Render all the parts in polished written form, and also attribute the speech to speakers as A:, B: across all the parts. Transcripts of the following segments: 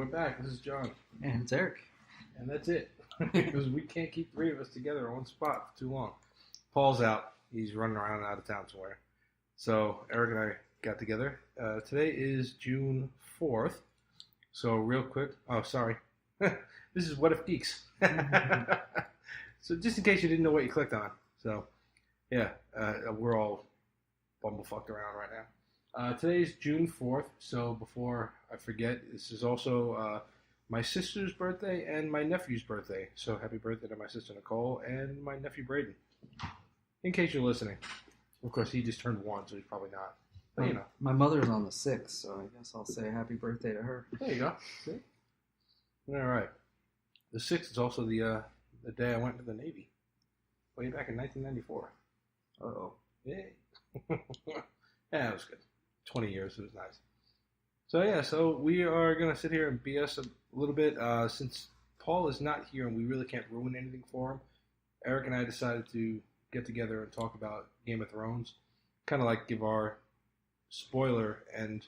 A: we're back. This is John.
B: And it's Eric.
A: And that's it. Because we can't keep three of us together on one spot for too long. Paul's out. He's running around out of town somewhere. So Eric and I got together. Today is June 4th. So real quick. Oh, sorry. This is What If Geeks. So just in case you didn't know what you clicked on. So, yeah. We're all bumblefucked around right now. Today's June 4th. So before I forget, this is also... my sister's birthday and my nephew's birthday. So happy birthday to my sister Nicole and my nephew Braden. In case you're listening. Of course, he just turned 1, so he's probably not. But, you know.
B: My mother's on the 6th, so I guess I'll say happy birthday to her.
A: There you go. See? All right. The 6th is also the day I went to the Navy. Way back in 1994.
B: Uh-oh.
A: Yay. Yeah, it was good. 20 years, it was nice. So yeah, so we are going to sit here and BS a little bit. Since Paul is not here and we really can't ruin anything for him, Eric and I decided to get together and talk about Game of Thrones. Kind of like give our spoiler and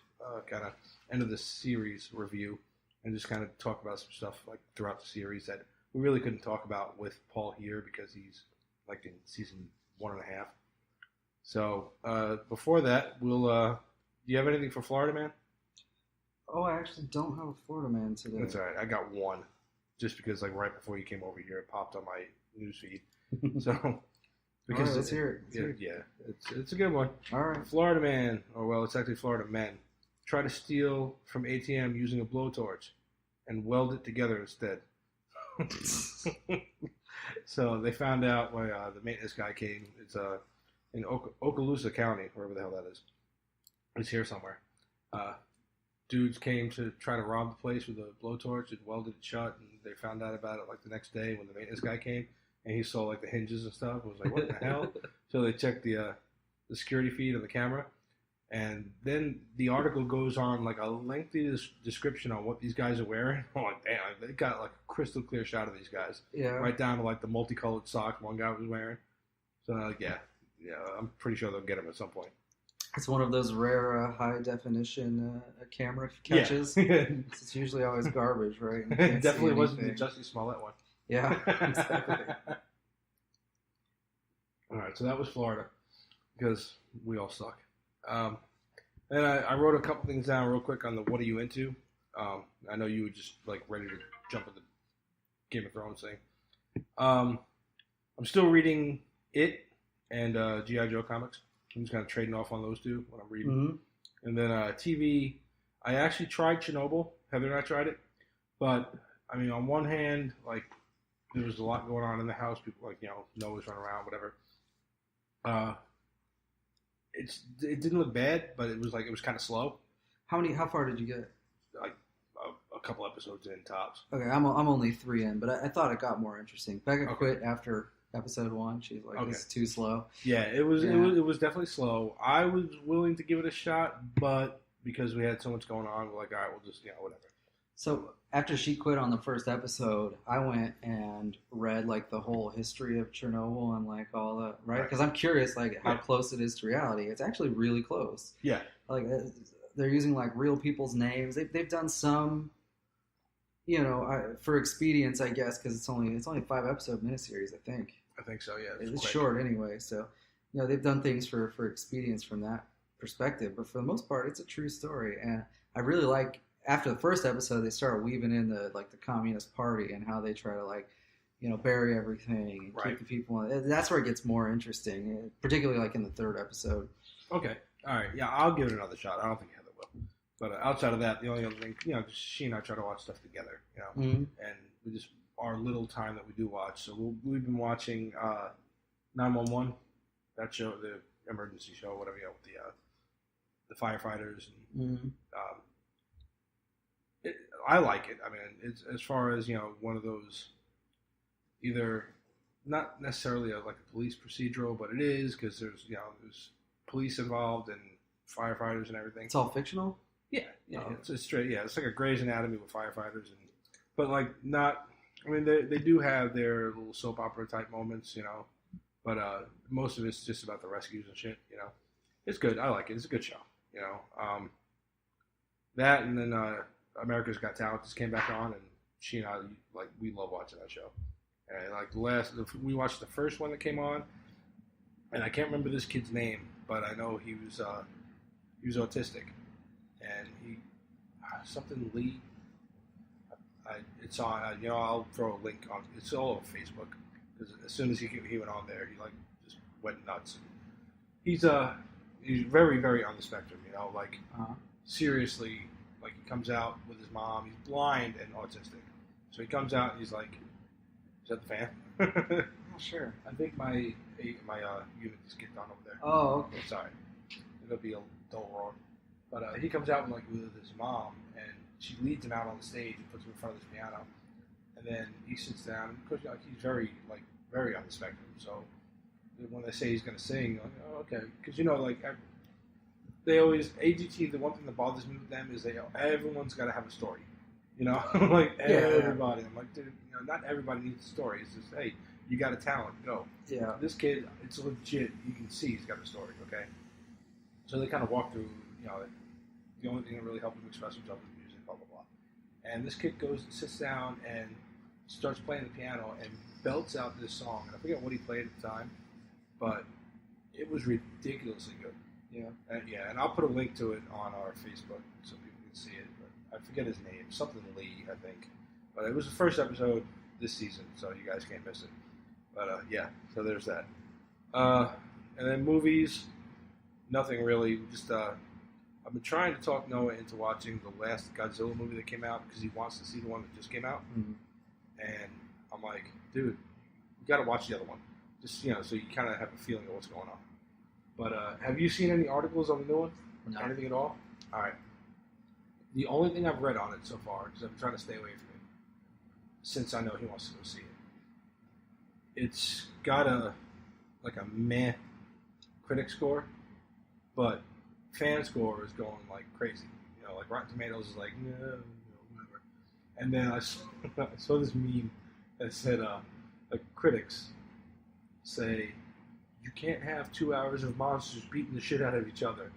A: kind of end of the series review and just kind of talk about some stuff like throughout the series that we really couldn't talk about with Paul here because he's like in season 1.5. So before that, we'll... do you have anything for Florida Man?
B: Oh, I actually don't have a Florida Man today.
A: That's all right. I got one. Just because, like, right before you came over here, it popped on my newsfeed. So, because...
B: All right, let's hear it.
A: Yeah, it's a good one.
B: All right.
A: Florida man, or well, it's actually Florida men, try to steal from ATM using a blowtorch and weld it together instead. So, they found out why the maintenance guy came. It's in Okaloosa County, wherever the hell that is. It's here somewhere. Dudes came to try to rob the place with a blowtorch and welded it shut, and they found out about it like the next day when the maintenance guy came, and he saw like the hinges and stuff. It was like, what the hell? So they checked the security feed on the camera, and then the article goes on like a lengthy description on what these guys are wearing. I'm like, damn, they got like a crystal clear shot of these guys.
B: Yeah.
A: Right down to like the multicolored sock one guy was wearing. So like, yeah, I'm pretty sure they'll get him at some point.
B: It's one of those rare high-definition camera catches. Yeah. It's usually always garbage, right?
A: It definitely wasn't the Jussie Smollett one.
B: Yeah, exactly.
A: All right, so that was Florida, because we all suck. And I wrote a couple things down real quick on the what are you into. I know you were just like ready to jump at the Game of Thrones thing. I'm still reading It and G.I. Joe comics. I'm just kind of trading off on those two when I'm reading. Mm-hmm. And then TV, I actually tried Chernobyl. Heather and I tried it. But, I mean, on one hand, like, there was a lot going on in the house. People, like, Noah's running around, whatever. It didn't look bad, but it was kind of slow.
B: How far did you get?
A: Like, a couple episodes in, tops.
B: Okay, I'm only 3 in, but I thought it got more interesting. Becca quit after... Episode 1, she's like, okay. It's too slow.
A: Yeah, it was definitely slow. I was willing to give it a shot, but because we had so much going on, we're like, all right, we'll just, whatever.
B: So after she quit on the first episode, I went and read like the whole history of Chernobyl and like all that, right? Because I'm curious like how close it is to reality. It's actually really close.
A: Yeah.
B: Like they're using like real people's names. They've done some... for expedience, I guess, because it's only a 5-episode miniseries, I think.
A: I think so, yeah.
B: It's short anyway, so they've done things for expedience from that perspective. But for the most part, it's a true story, and I really like after the first episode they started weaving in the Communist Party and how they try to bury everything and keep the people. That's where it gets more interesting, particularly like in the third episode.
A: Okay, all right, yeah, I'll give it another shot. I don't think Heather will. But outside of that, the only other thing, she and I try to watch stuff together,
B: mm-hmm.
A: and we just our little time that we do watch. So we've been watching 911, that show, the emergency show, whatever, with the firefighters. And,
B: mm-hmm.
A: I like it. I mean, it's as far as one of those either not necessarily like a police procedural, but it is because there's police involved and firefighters and everything.
B: It's all fictional.
A: Yeah, it's straight. Yeah, it's like a Grey's Anatomy with firefighters, but like not. I mean, they do have their little soap opera type moments, but most of it's just about the rescues and shit. It's good. I like it. It's a good show. That and then America's Got Talent just came back on, and she and I we love watching that show. And we watched the first one that came on, and I can't remember this kid's name, but I know he was autistic, and he something Lee. It's on. I'll throw a link on. It's all over Facebook because as soon as he went on there, he just went nuts. He's very, very on the spectrum. Seriously, he comes out with his mom. He's blind and autistic, so he comes out and he's like, "Is that the fan?"
B: Oh, sure.
A: I think my unit just kicked on over there.
B: Oh, okay.
A: Sorry, it'll be a dull roar. But he comes out with his mom, and she leads him out on the stage and puts him in front of this piano, and then he sits down. And of course, he's very very on the spectrum. So when they say he's going to sing, oh, okay, because they always AGT. The one thing that bothers me with them is everyone's got to have a story. Everybody. I'm like, dude, not everybody needs a story. It's just, hey, you got a talent, go.
B: Yeah.
A: This kid, it's legit. You can see he's got a story. Okay. So they kind of walk through. The only thing that really helped him express himself is music, blah, blah, blah. And this kid goes and sits down and starts playing the piano and belts out this song. And I forget what he played at the time, but it was ridiculously good. Yeah. And I'll put a link to it on our Facebook so people can see it. But I forget his name. Something Lee, I think. But it was the first episode this season, so you guys can't miss it. But, yeah, so there's that. And then movies, nothing really. Just, I've been trying to talk Noah into watching the last Godzilla movie that came out because he wants to see the one that just came out.
B: Mm-hmm.
A: And I'm like, dude, you got to watch the other one. Just, so you kind of have a feeling of what's going on. But have you seen any articles on the new one?
B: No.
A: Anything at all? All right. The only thing I've read on it so far, because I've been trying to stay away from it, since I know he wants to go see it, it's got a meh critic score, but fan score is going crazy. Rotten Tomatoes is no, whatever. And then I saw this meme that said, critics say, you can't have 2 hours of monsters beating the shit out of each other.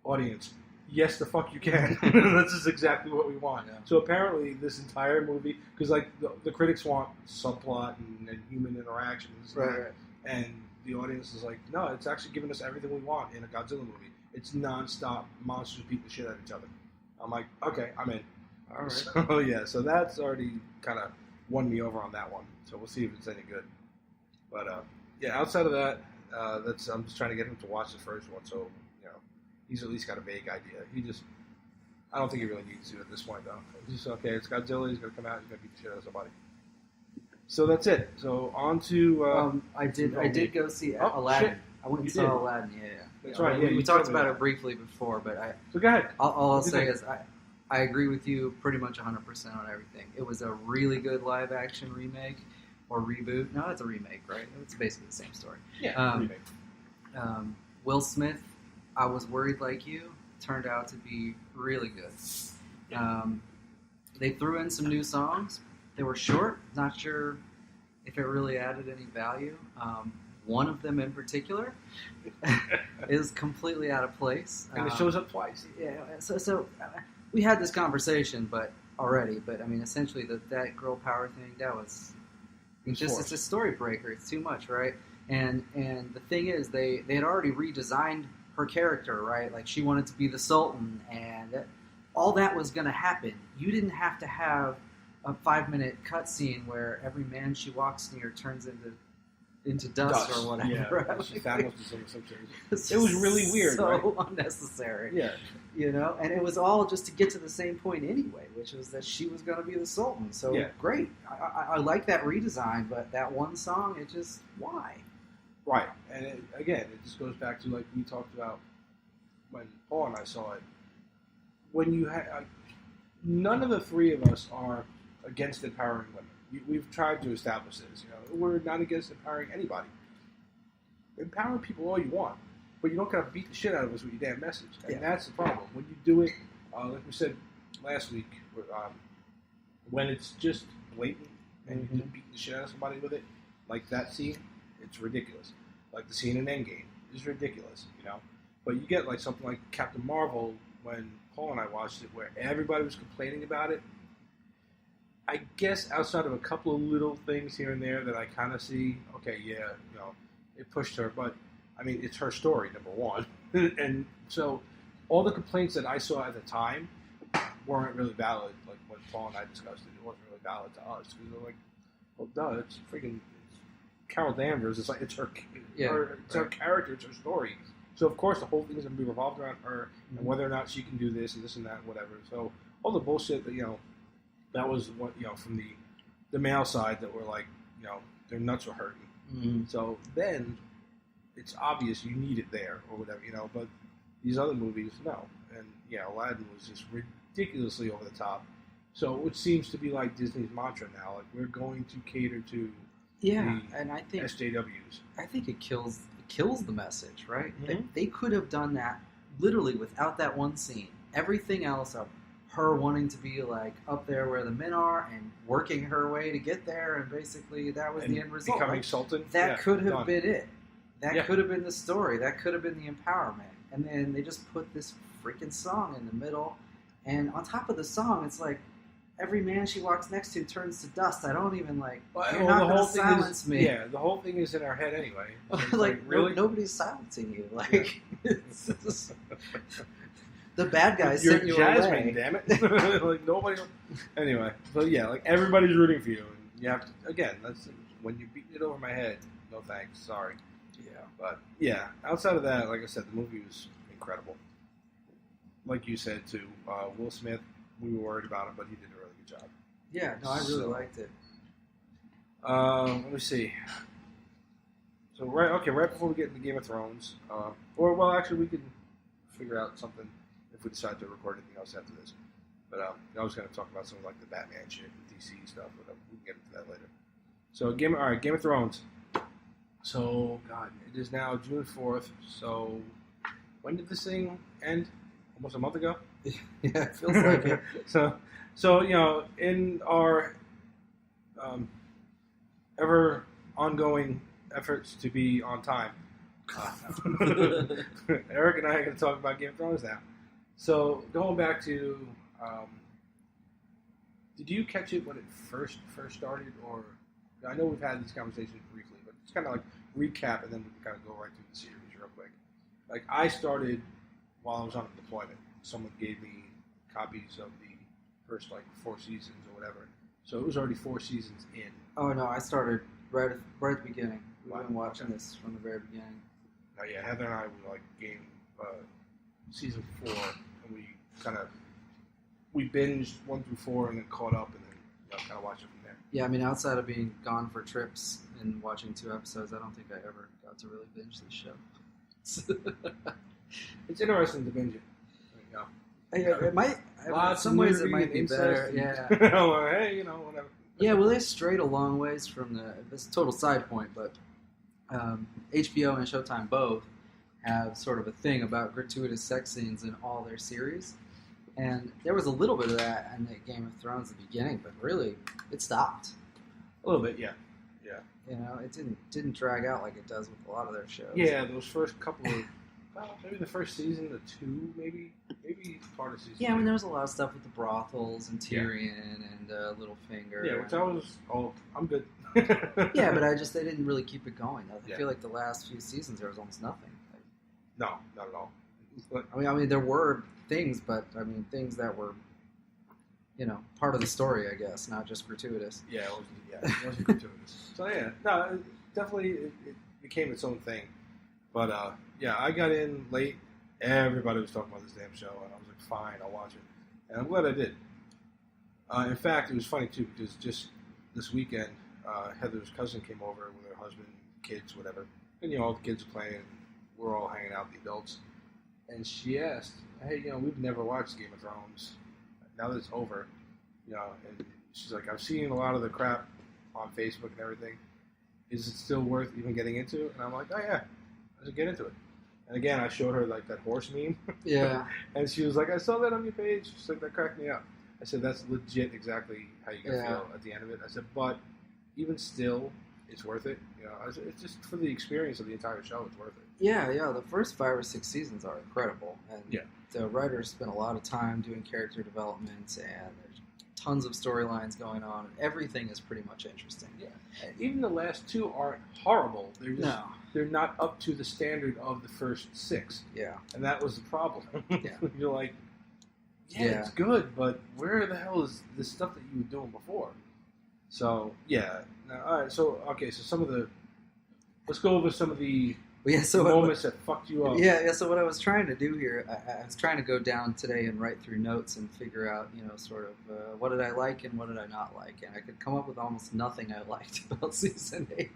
A: Audience, yes, the fuck you can. This is exactly what we want. Yeah. So apparently this entire movie, because the critics want subplot and human interactions.
B: Right.
A: And the audience is like, no, it's actually giving us everything we want in a Godzilla movie. It's non-stop monsters beating the shit out of each other. I'm like, okay, I'm in.
B: All right.
A: So, yeah, so that's already kind of won me over on that one. So we'll see if it's any good. But, yeah, outside of that, I'm just trying to get him to watch the first one, so, he's at least got a vague idea. I don't think he really needs to at this point, though. He's just, okay, it's Godzilla, he's going to come out, he's going to beat the shit out of somebody. So that's it. So on to...
B: I did go see Aladdin.
A: Shit.
B: I went and saw Aladdin, yeah.
A: That's right. Yeah,
B: we talked about it briefly before, but
A: so go ahead.
B: All I'll say is I agree with you pretty much 100% on everything. It was a really good live action remake or reboot. No, it's a remake, right? It's basically the same story.
A: Yeah, remake.
B: Will Smith, I was worried like you. Turned out to be really good.
A: Yeah.
B: They threw in some new songs. They were short. Not sure if it really added any value. One of them in particular is completely out of place.
A: And it shows up twice.
B: Yeah, so we had this conversation already, but I mean, essentially that girl power thing, it's a story breaker. It's too much, right? And the thing is, they had already redesigned her character, right? She wanted to be the Sultan, and all that was going to happen. You didn't have to have a 5-minute cutscene where every man she walks near turns into dust or whatever.
A: Yeah, it was really weird,
B: so
A: right?
B: unnecessary.
A: Yeah.
B: And it was all just to get to the same point anyway, which was that she was going to be the Sultan. So great. I like that redesign, but that one song, why?
A: Right. And it just goes back to we talked about when Paul and I saw it. When you had none of the three of us are against empowering women. We've tried to establish this. We're not against empowering anybody. Empower people all you want, but you don't gotta beat the shit out of us with your damn message. And that's the problem. When you do it, like we said last week, when it's just blatant and you just beat the shit out of somebody with it, like that scene, it's ridiculous. Like the scene in Endgame is ridiculous, But you get something like Captain Marvel when Paul and I watched it, where everybody was complaining about it. I guess outside of a couple of little things here and there that I kind of see, okay, yeah, it pushed her, but I mean, it's her story, number one, and so all the complaints that I saw at the time weren't really valid. Like when Paul and I discussed it wasn't really valid to us because they're like, well, duh, it's freaking Carol Danvers. It's like it's her character, it's her story. So of course the whole thing is going to be revolved around her and whether or not she can do this and this and that and whatever. So all the bullshit that that was what from the male side that were like their nuts were hurting.
B: Mm-hmm.
A: So then it's obvious you need it there or whatever but these other movies no, and Aladdin was just ridiculously over the top. So it seems to be like Disney's mantra now, like we're going to cater to
B: and I think
A: SJWs.
B: I think it kills the message, right?
A: Mm-hmm.
B: They could have done that literally without that one scene. Everything else of her wanting to be like up there where the men are and working her way to get there, and basically that was the end result.
A: Becoming Sultan.
B: That could have been it. That could have been the story. That could have been the empowerment. And then they just put this freaking song in the middle. And on top of the song, it's like every man she walks next to turns to dust. I don't even you're not going to silence me.
A: Yeah, the whole thing is in our head anyway.
B: Like
A: really?
B: Nobody's silencing you. Like it's just, the bad guys sent you
A: Jasmine,
B: away.
A: damn it! Like nobody. Anyway, but yeah, like everybody's rooting for you, and you have to. Again, that's when you're beating it over my head. No thanks, sorry.
B: Yeah,
A: but yeah, outside of that, like I said, the movie was incredible. Like you said too, Will Smith. We were worried about him, but he did a really good job.
B: Yeah, no, I really liked it.
A: Let me see. So right before we get into Game of Thrones, actually we can figure out something if we decide to record anything else after this. But I was going to talk about something like the Batman shit and DC stuff, but we can get into that later. So Game of Thrones. So God, it is now June 4th. So when did this thing end? Almost a month ago.
B: Yeah, it feels like it.
A: So in our ever ongoing efforts to be on time, Eric and I are going to talk about Game of Thrones now. So going back to, did you catch it when it first started, or I know we've had these conversations briefly, but it's kind of like recap and then we can kind of go right through the series real quick. Like I started while I was on deployment. Someone gave me copies of the first 4 seasons or whatever. So it was already 4 seasons in.
B: Oh no, I started right at the beginning. We've been watching this from the very beginning.
A: Oh yeah, Heather and I were game season 4, and we binged 1 through 4 and then caught up and then kind of watched it from there.
B: Yeah, I mean, outside of being gone for trips and watching 2 episodes, I don't think I ever got to really binge this show.
A: It's interesting to binge it.
B: It might. In some ways, it might be better. Yeah.
A: Well, hey, whatever.
B: Yeah, well, they strayed a long ways from this total side point, but HBO and Showtime both have sort of a thing about gratuitous sex scenes in all their series, and there was a little bit of that in the Game of Thrones at the beginning, but really, it stopped.
A: A little bit, yeah.
B: It didn't drag out like it does with a lot of their shows.
A: Yeah, those first couple of. Maybe the first season, the 2, maybe part of season.
B: Yeah, I mean, there was a lot of stuff with the brothels and Tyrion and Littlefinger.
A: Yeah, which I was. I'm good.
B: Yeah, but they didn't really keep it going. I feel like the last few seasons there was almost nothing.
A: No, not at all.
B: But, I mean, there were things, but things that were, part of the story, I guess, not just gratuitous.
A: Yeah, it wasn't gratuitous. So yeah, no, definitely it became its own thing. But I got in late. Everybody was talking about this damn show, and I was like, fine, I'll watch it. And I'm glad I did. In fact, it was funny, too, because just this weekend, Heather's cousin came over with her husband, kids, whatever. And, all the kids are playing. We're all hanging out, the adults. And she asked, hey, we've never watched Game of Thrones. Now that it's over, and she's like, I've seen a lot of the crap on Facebook and everything. Is it still worth even getting into? And I'm like, oh, yeah. Let's get into it. And again, I showed her that horse meme.
B: Yeah.
A: And she was like, I saw that on your page. She's like, that cracked me up. I said, that's legit exactly how you're going to feel at the end of it. I said, but even still, it's worth it. You know, it's just for the experience of the entire show. It's worth it.
B: Yeah. The first 5 or 6 seasons are incredible, and
A: Yeah.
B: the writers spent a lot of time doing character development, and there's tons of storylines going on, and everything is pretty much interesting.
A: Yeah. Even the last 2 aren't horrible. They're just
B: No.
A: they're not up to the standard of the first 6.
B: Yeah.
A: And that was the problem.
B: Yeah.
A: You're like,
B: Yeah.
A: it's good, but where the hell is the stuff that you were doing before? So, yeah. Now, all right, so some of the... Let's go over some of the
B: Well, yeah. So
A: moments that fucked you up.
B: Yeah. So what I was trying to do here, I was trying to go down today and write through notes and figure out, sort of what did I like and what did I not like, and I could come up with almost nothing I liked about season 8.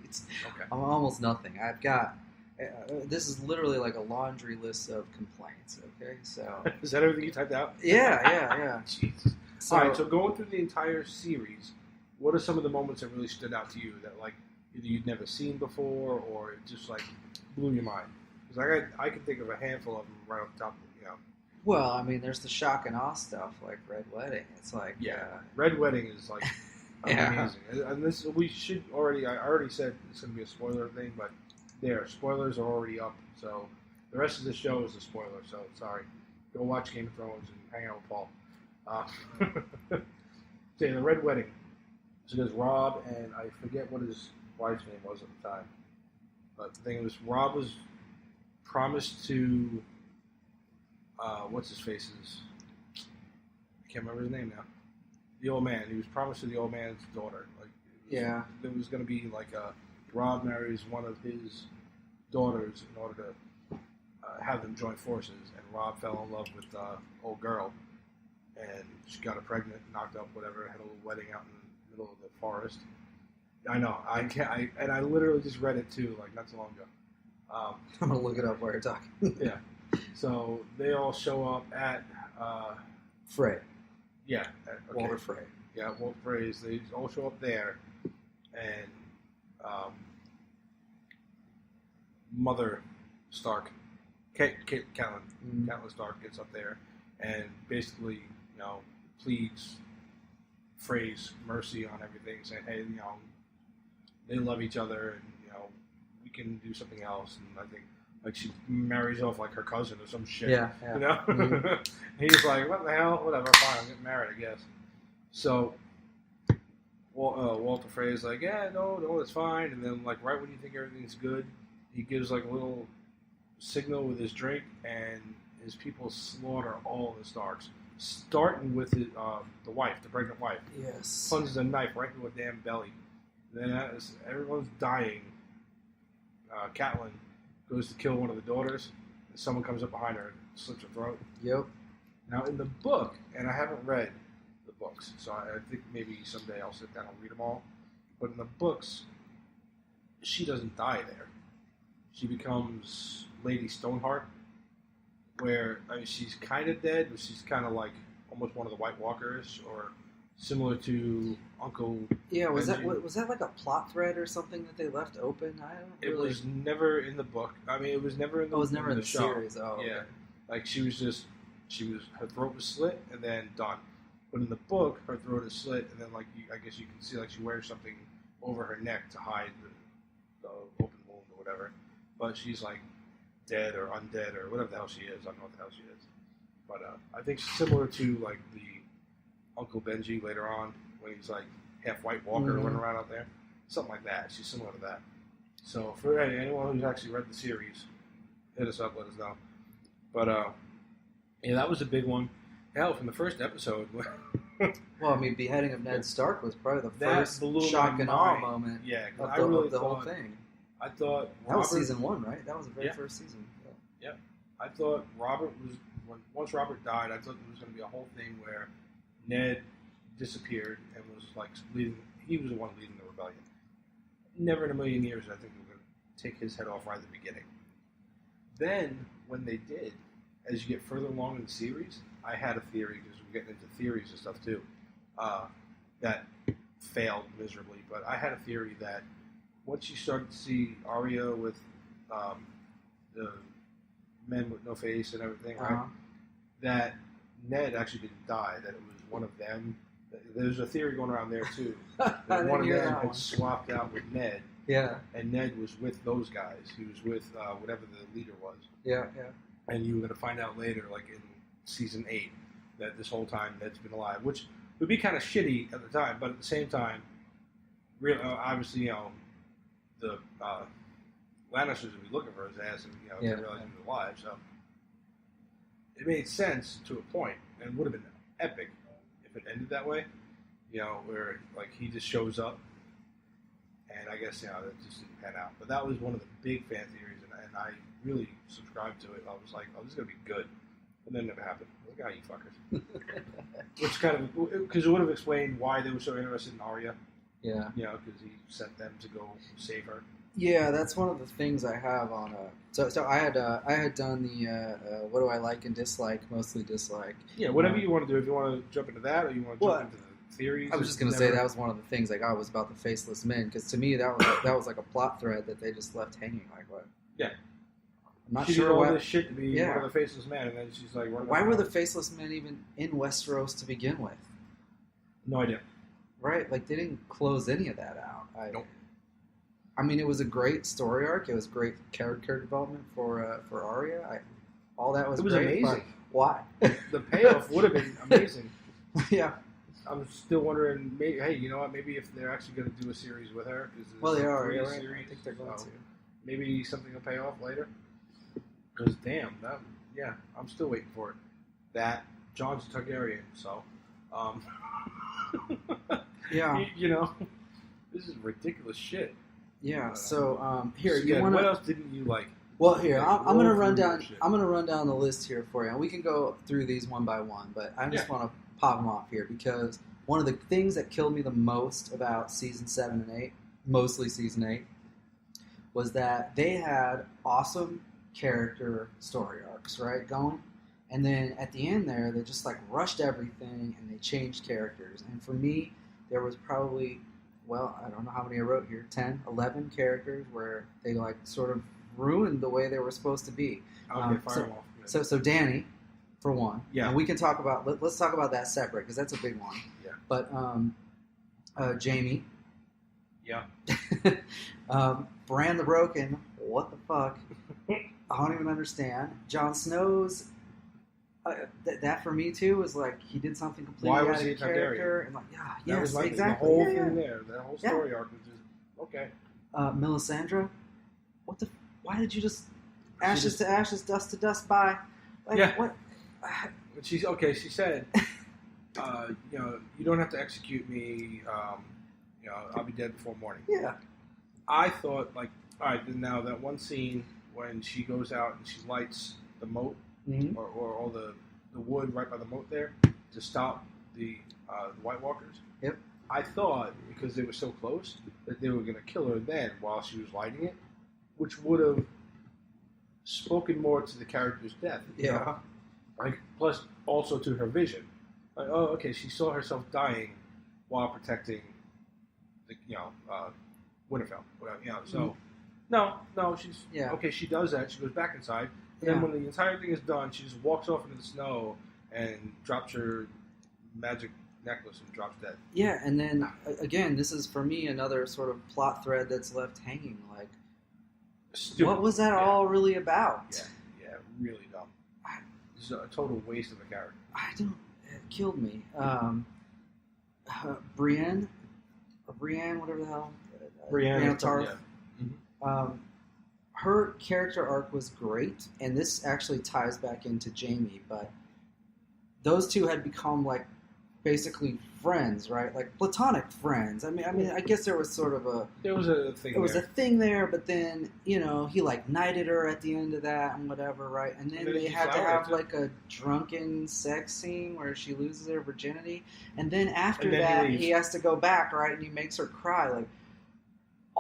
A: Okay.
B: Almost nothing. I've got. This is literally like a laundry list of complaints. Okay, so
A: Is that everything you typed out?
B: yeah.
A: Jesus.
B: So,
A: All right, so going through the entire series, what are some of the moments that really stood out to you that, like, either you'd never seen before or it just, like, blew your mind? Because I can think of a handful of them right off the top of
B: well, I mean, there's the shock and awe stuff like Red Wedding. It's like
A: Red Wedding is, like,
B: Yeah.
A: amazing. And this, I already said it's going to be a spoiler thing, but spoilers are already up, so the rest of the show is a spoiler, so sorry. Go watch Game of Thrones and hang out with Paul. So the Red Wedding. So there's Rob, and I forget what his wife's name was at the time. But the thing was, Rob was promised to, what's his face's? I can't remember his name now. The old man. He was promised to the old man's daughter. There was going to be like Rob marries one of his daughters in order to have them join forces, and Rob fell in love with the old girl, and she got her pregnant, knocked up, whatever, had a little wedding out in the middle of the forest. I know, and I literally just read it too, like not too long ago.
B: I'm gonna look it up while you're talking.
A: Yeah. So they all show up at
B: Frey.
A: Yeah. Okay.
B: Walter Frey.
A: Yeah, Walt Frey's. They all show up there, and Mother Stark, Catelyn Stark gets up there, and basically, pleads Frey's mercy on everything, saying, "Hey, they love each other, and we can do something else." And I think like she marries off like her cousin or some shit.
B: Yeah.
A: Mm-hmm. He's like, "What the hell? Whatever, fine, I'm getting married, I guess." So Walter Frey is like, "Yeah, no, it's fine." And then like right when you think everything's good, he gives like a little signal with his drink, and his people slaughter all the Starks, starting with the wife, the pregnant wife.
B: Yes.
A: Plunges a knife right into her damn belly. Then as everyone's dying, Catelyn goes to kill one of the daughters, and someone comes up behind her and slits her throat.
B: Yep.
A: Now in the book, and I haven't read the books, so I think maybe someday I'll sit down and read them all. But in the books, she doesn't die there. She becomes Lady Stoneheart, where she's kind of dead, but she's kind of like almost one of the White Walkers, or similar to Uncle.
B: Yeah, was
A: Benji.
B: that like a plot thread or something that they left open? I don't.
A: It was never in the book. I mean, it was never in the.
B: It was never in the
A: show.
B: series. Oh,
A: yeah.
B: Okay.
A: Like her throat was slit and then done. But in the book, her throat is slit, and then like I guess you can see like she wears something over her neck to hide the open wound or whatever. But she's like dead or undead or whatever the hell she is. I don't know what the hell she is. But I think she's similar to like the Uncle Benji later on when he's like half White Walker running around out there. Something like that. She's similar to that. So for anyone who's actually read the series, hit us up, let us know. But yeah, that was a big one. Hell, from the first episode.
B: Well, I mean, beheading of Ned Stark was probably the
A: That
B: first
A: blew my
B: shock and awe
A: mind.
B: moment
A: Yeah,
B: of
A: I
B: the,
A: really
B: of the whole
A: thought-
B: thing.
A: I thought
B: That was
A: Robert-
B: season 1, right? That was the very
A: Yeah.
B: first season. Yeah.
A: I thought Robert was once Robert died. I thought there was going to be a whole thing where Ned disappeared and was like leading. He was the one leading the rebellion. Never in a million years did I think they were going to take his head off right at the beginning. Then when they did, as you get further along in the series, I had a theory because we're getting into theories and stuff too. That failed miserably, but I had a theory that once you started to see Arya with the men with no face and everything, right? That Ned actually didn't die. That it was one of them. There's a theory going around there too.
B: I
A: That
B: didn't
A: one of
B: hear
A: them
B: that
A: had
B: one.
A: swapped out with Ned,
B: Yeah.
A: And Ned was with those guys. He was with whatever the leader was.
B: Yeah.
A: And you were going to find out later, like in season 8, that this whole time Ned's been alive, which would be kind of shitty at the time, but at the same time, really, obviously, the Lannisters would be looking for his ass, and they realize he was alive. So it made sense to a point, and would have been epic if it ended that way. Where like he just shows up, and I guess that just didn't pan out. But that was one of the big fan theories, and I really subscribed to it. I was like, oh, this is gonna be good, and then it never happened. I was like, you fuckers. Which kind of, because it would have explained why they were so interested in Arya.
B: Yeah.
A: Because he sent them to go save her.
B: Yeah, that's one of the things I have on. So I had done the what do I like and dislike, mostly dislike.
A: Yeah, whatever you want to do. If you want to jump into that, or you want to jump into the theories.
B: I was just going to say that was one of the things I got was about the faceless men, because to me that was like a plot thread that they just left hanging. Like what?
A: Yeah.
B: I'm not
A: she
B: sure
A: did all
B: why
A: this shit to be one of the faceless men, and then she's like,
B: why were the faceless men even in Westeros to begin with?
A: No idea.
B: Right, like they didn't close any of that out.
A: Nope.
B: I mean, it was a great story arc. It was great character development for Arya. All that was.
A: It was
B: great,
A: amazing.
B: Why?
A: The payoff would have been amazing.
B: Yeah.
A: I'm still wondering. Maybe, hey, you know what? Maybe if they're actually going to do a series with her,
B: well, they are.
A: Yeah,
B: Right.
A: series,
B: I think they're going to.
A: Maybe something will pay off later. Because damn, I'm still waiting for it. That John's a Targaryen, so.
B: Yeah.
A: This is ridiculous shit.
B: Yeah. So here,
A: you
B: want
A: what else didn't you like?
B: Well, here I'm going to run down.
A: Shit.
B: I'm going to run down the list here for you, and we can go through these one by one. But I just want to pop them off here because one of the things that killed me the most about season 7 and 8, mostly season 8, was that they had awesome character story arcs, right, going. And then at the end there, they just like rushed everything and they changed characters. And for me, there was probably, I don't know how many I wrote here, 10, 11 characters where they like sort of ruined the way they were supposed to be.
A: Okay, fire them off.
B: So Danny, for one.
A: Yeah.
B: And we can talk about, let's talk about that separate because that's a big one.
A: Yeah.
B: But Jamie.
A: Yeah.
B: Bran the Broken, what the fuck? I don't even understand. Jon Snow's, that for me too was like he did something completely
A: Why was
B: out
A: he
B: of
A: a
B: character,
A: Targaryen?
B: and like
A: That was like
B: exactly.
A: The whole thing there, that whole story arc was just okay.
B: Melisandre, what the? Why did you just ashes to ashes, dust to dust? Bye. Like, what?
A: She's okay. She said, you don't have to execute me. I'll be dead before morning.
B: Yeah.
A: I thought all right. Then now that one scene when she goes out and she lights the moat.
B: Mm-hmm.
A: Or all the wood right by the moat there to stop the White Walkers.
B: Yep.
A: I thought because they were so close that they were going to kill her then while she was lighting it, which would have spoken more to the character's death.
B: Yeah.
A: Plus also to her vision. Like, oh, okay, she saw herself dying while protecting the Winterfell. Whatever, So no, she's okay. She does that. She goes back inside. And then when the entire thing is done, she just walks off into the snow and drops her magic necklace and drops dead.
B: Yeah, and then, again, this is, for me, another sort of plot thread that's left hanging. Like,
A: Stupid.
B: What was that all really about?
A: Yeah, really dumb. It's a total waste of a character.
B: It killed me. Brienne, whatever the hell.
A: Brienne
B: of Tarth.
A: Yeah. Mm-hmm.
B: Her character arc was great, and this actually ties back into Jamie, but those two had become like basically friends, right? Like platonic friends. I mean, I guess there was sort of a thing there, but then he like knighted her at the end of that and whatever, right? And then they had to have like a drunken sex scene where she loses her virginity, and then after that he has to go back, right? And he makes her cry, like.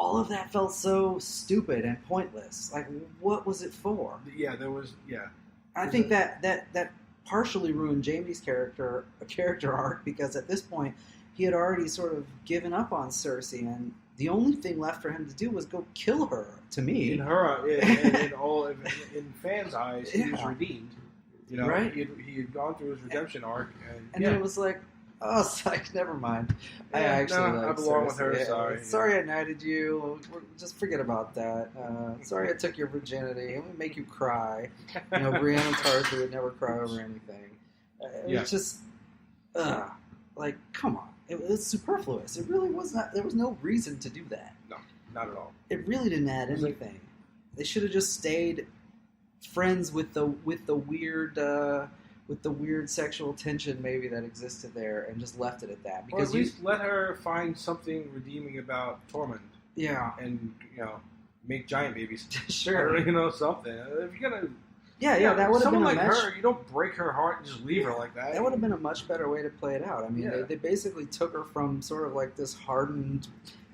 B: All of that felt so stupid and pointless. Like, what was it for?
A: Yeah, there was. Yeah,
B: I think that partially ruined Jamie's character arc because at this point he had already sort of given up on Cersei, and the only thing left for him to do was go kill her. To me,
A: in fans' eyes, he was redeemed.
B: Right?
A: He had gone through his redemption arc,
B: and then it was like, Oh, it's like, never mind. I
A: Yeah,
B: actually
A: no,
B: like
A: I belong with
B: Cersei.
A: her,
B: Yeah,
A: sorry.
B: Sorry I knighted you. Just forget about that. Sorry I took your virginity. I'm going to make you cry. You know, Brienne and Tarsi would never cry over anything. It was just, like, come on. It was superfluous. It really was not. There was no reason to do that.
A: No, not at all.
B: It really didn't add
A: Was it-
B: anything. They should have just stayed friends with the weird sexual tension maybe that existed there, and just left it at that.
A: Or
B: Because
A: at least let her find something redeeming about Tormund,
B: yeah,
A: and make giant babies.
B: sure,
A: Or, something. If you're gonna,
B: that would have been
A: someone
B: a
A: like
B: much,
A: her. You don't break her heart and just leave her like that.
B: that would have been a much better way to play it out. I mean,
A: Yeah.
B: they basically took her from sort of like this hardened,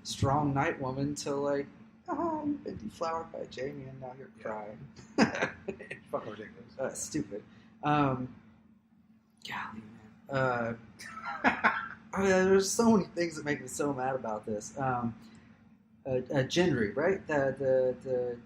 B: strong night woman to like, you've been deflowered by Jamie and now you're crying.
A: It's fucking ridiculous.
B: Stupid. Golly, man. I mean, there's so many things that make me so mad about this. Gendry, right? The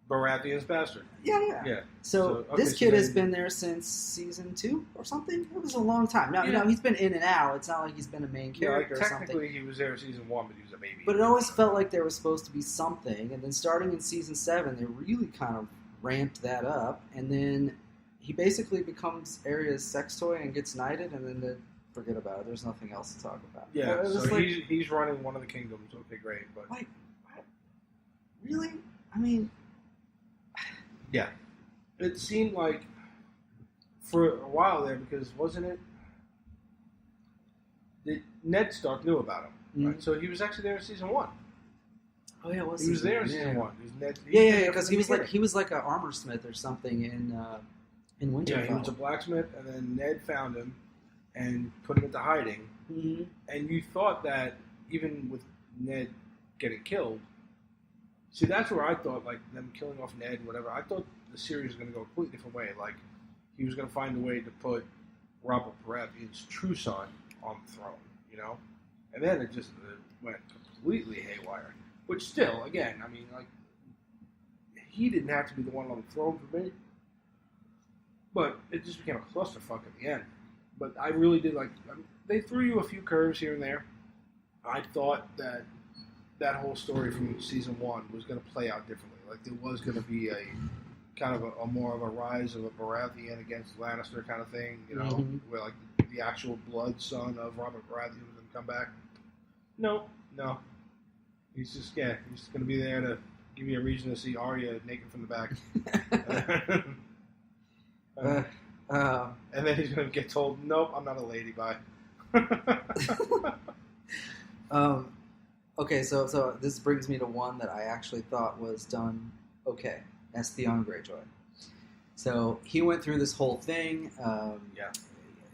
A: Baratheon's bastard.
B: yeah. So
A: So,
B: this
A: so
B: kid has
A: then-
B: been there since season 2 or something. It was a long time. Now,
A: Yeah.
B: he's been in and out. It's not like he's been a main
A: Yeah, like
B: character or something.
A: technically he was there season 1, but he was a baby.
B: But it always felt like there was supposed to be something, and then starting in season 7, they really kind of ramped that up, and then he basically becomes Arya's sex toy and gets knighted, and then they forget about it. There's nothing else to talk about.
A: Yeah,
B: It was
A: so
B: like,
A: he's running one of the kingdoms. Okay, great, but
B: like, what? Really? I mean,
A: yeah, it seemed like for a while there, because wasn't it that Ned Stark knew about him, right? So he was actually there in season 1.
B: oh yeah,
A: He was there in season 1. He was Ned,
B: Yeah, because he was like an armor smith or something in Winterfell.
A: Yeah, he was a blacksmith, and then Ned found him and put him into hiding.
B: Mm-hmm.
A: And you thought that even with Ned getting killed, see, that's where I thought, like, them killing off Ned and whatever, I thought the series was going to go a completely different way. Like, he was going to find a way to put Robert Baratheon's true son on the throne, And then it just went completely haywire. Which still, again, I mean, like, he didn't have to be the one on the throne for me. But it just became a clusterfuck at the end. But I really did like, they threw you a few curves here and there. I thought that whole story from season 1 was going to play out differently. Like, there was going to be a kind of a more of a rise of a Baratheon against Lannister kind of thing, where like the actual blood son of Robert Baratheon was going to come back. No. He's just going to be there to give you a reason to see Arya naked from the back. And then he's going to get told, nope, I'm not a lady, bye.
B: Okay, so this brings me to one that I actually thought was done okay. That's Theon Greyjoy. So he went through this whole thing.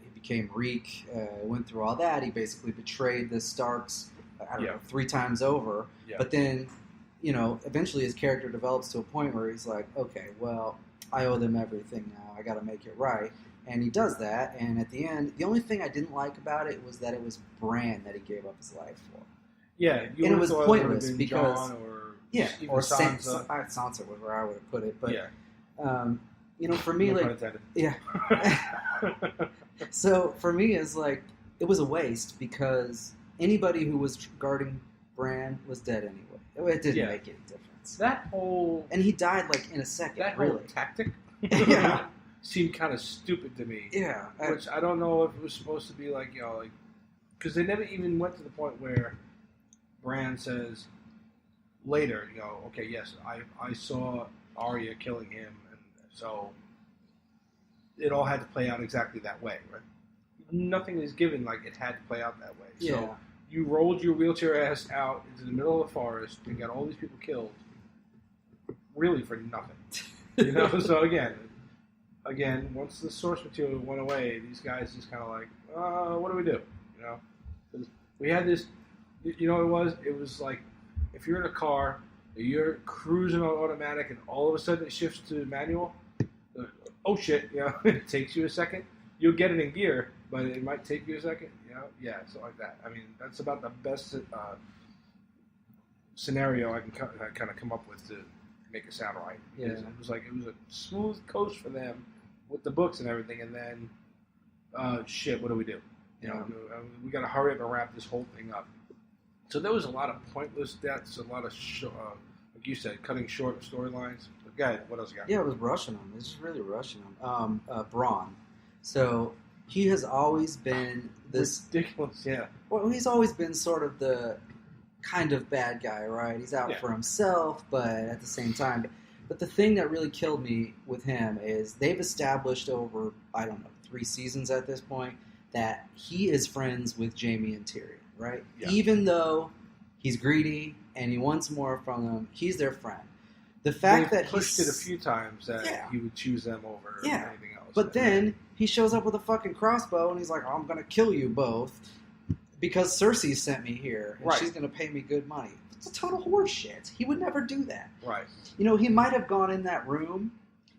B: He became Reek. Went through all that. He basically betrayed the Starks, 3 times over.
A: Yeah.
B: But then, eventually his character develops to a point where he's like, okay, well, I owe them everything now. I got to make it right. And he does that. And at the end, the only thing I didn't like about it was that it was Bran that he gave up his life for.
A: Yeah,
B: and it was pointless because
A: John or even
B: or
A: Sansa.
B: Sansa was where I would have put it, but
A: yeah.
B: For me,
A: No
B: like,
A: pun intended.
B: yeah. So for me, it's like it was a waste because anybody who was guarding Bran was dead anyway. It didn't make any difference.
A: That whole
B: And he died like in a second.
A: that
B: really.
A: whole tactic
B: Yeah.
A: seemed kind of stupid to me.
B: Yeah.
A: Which I don't know if it was supposed to be like, because they never even went to the point where Bran says later, okay, yes, I saw Arya killing him, and so it all had to play out exactly that way, right? Nothing is given like it had to play out that way.
B: Yeah.
A: So you rolled your wheelchair ass out into the middle of the forest and got all these people killed, really for nothing. So again, once the source material went away, these guys just kind of like, what do we do? 'Cause we had this. You know what it was? It was like if you're in a car, you're cruising on automatic, and all of a sudden it shifts to manual. Oh shit! It takes you a second. You'll get it in gear, but it might take you a second. Yeah, something like that. I mean, that's about the best scenario I can kind of come up with to make it sound right.
B: Yeah.
A: It was a smooth coast for them with the books and everything, and then shit. What do we do? You know, we got to hurry up and wrap this whole thing up. So there was a lot of pointless deaths, a lot of, like you said, cutting short storylines. Guy, what else you got?
B: Yeah, it was rushing him. It was just really rushing him. Braun. So he has always been this
A: ridiculous. Yeah.
B: Well, he's always been sort of the kind of bad guy, right? He's out for himself, but at the same time. But the thing that really killed me with him is they've established over, I don't know, 3 seasons at this point that he is friends with Jaime and Tyrion, right? Yeah. Even though he's greedy and he wants more from them, he's their friend. The fact that
A: pushed it a few times that he would choose them over anything else.
B: But then he shows up with a fucking crossbow and he's like, I'm going to kill you both because Cersei sent me here and she's going to pay me good money. It's a total horse shit. He would never do that.
A: Right.
B: You know, he might have gone in that room.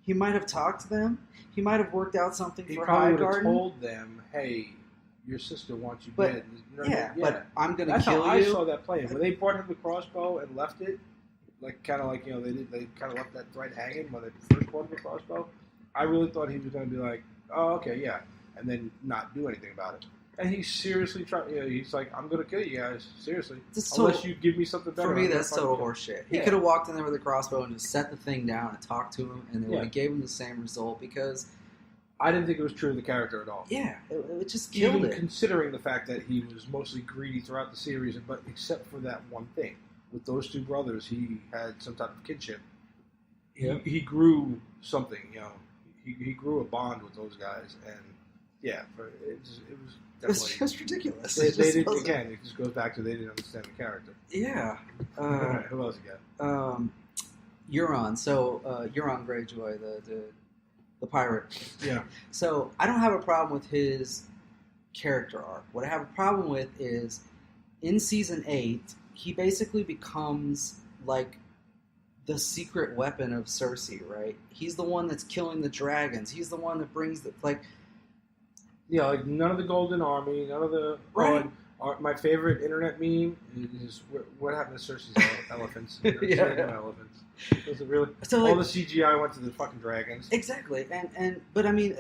B: He might have talked to them. He might have worked out something for Highgarden. He probably would have told
A: them, hey, your sister wants you dead. You know
B: but I'm going to kill you.
A: That's how I saw that play. When they brought him the crossbow and left it, kind of like, you know, they kind of left that thread hanging when they first brought him the crossbow. I really thought he was going to be like, oh, okay, yeah, and then not do anything about it. And he seriously tried. You know, he's like, I'm going to kill you guys, seriously, unless you give me something better.
B: For me, that's total horseshit. He could have walked in there with a crossbow and just set the thing down and talked to him, and they would have gave him the same result because
A: I didn't think it was true to the character at all.
B: Yeah, it just killed it.
A: Even considering the fact that he was mostly greedy throughout the series, but except for that one thing. With those 2 brothers, he had some type of kinship. He grew something, you know. He grew a bond with those guys, and it was definitely...
B: It was ridiculous.
A: They didn't, again, it just goes back to they didn't understand the character.
B: Yeah.
A: Who else you got?
B: Euron. So, Euron Greyjoy, the pirate.
A: Yeah.
B: So, I don't have a problem with his character arc. What I have a problem with is, in Season 8... he basically becomes like the secret weapon of Cersei, right? He's the one that's killing the dragons. He's the one that brings the like
A: none of the Golden Army, none of the my favorite internet meme is what happened to Cersei's elephants. Elephants. Was it really? So all the CGI went to the fucking dragons.
B: Exactly, but I mean,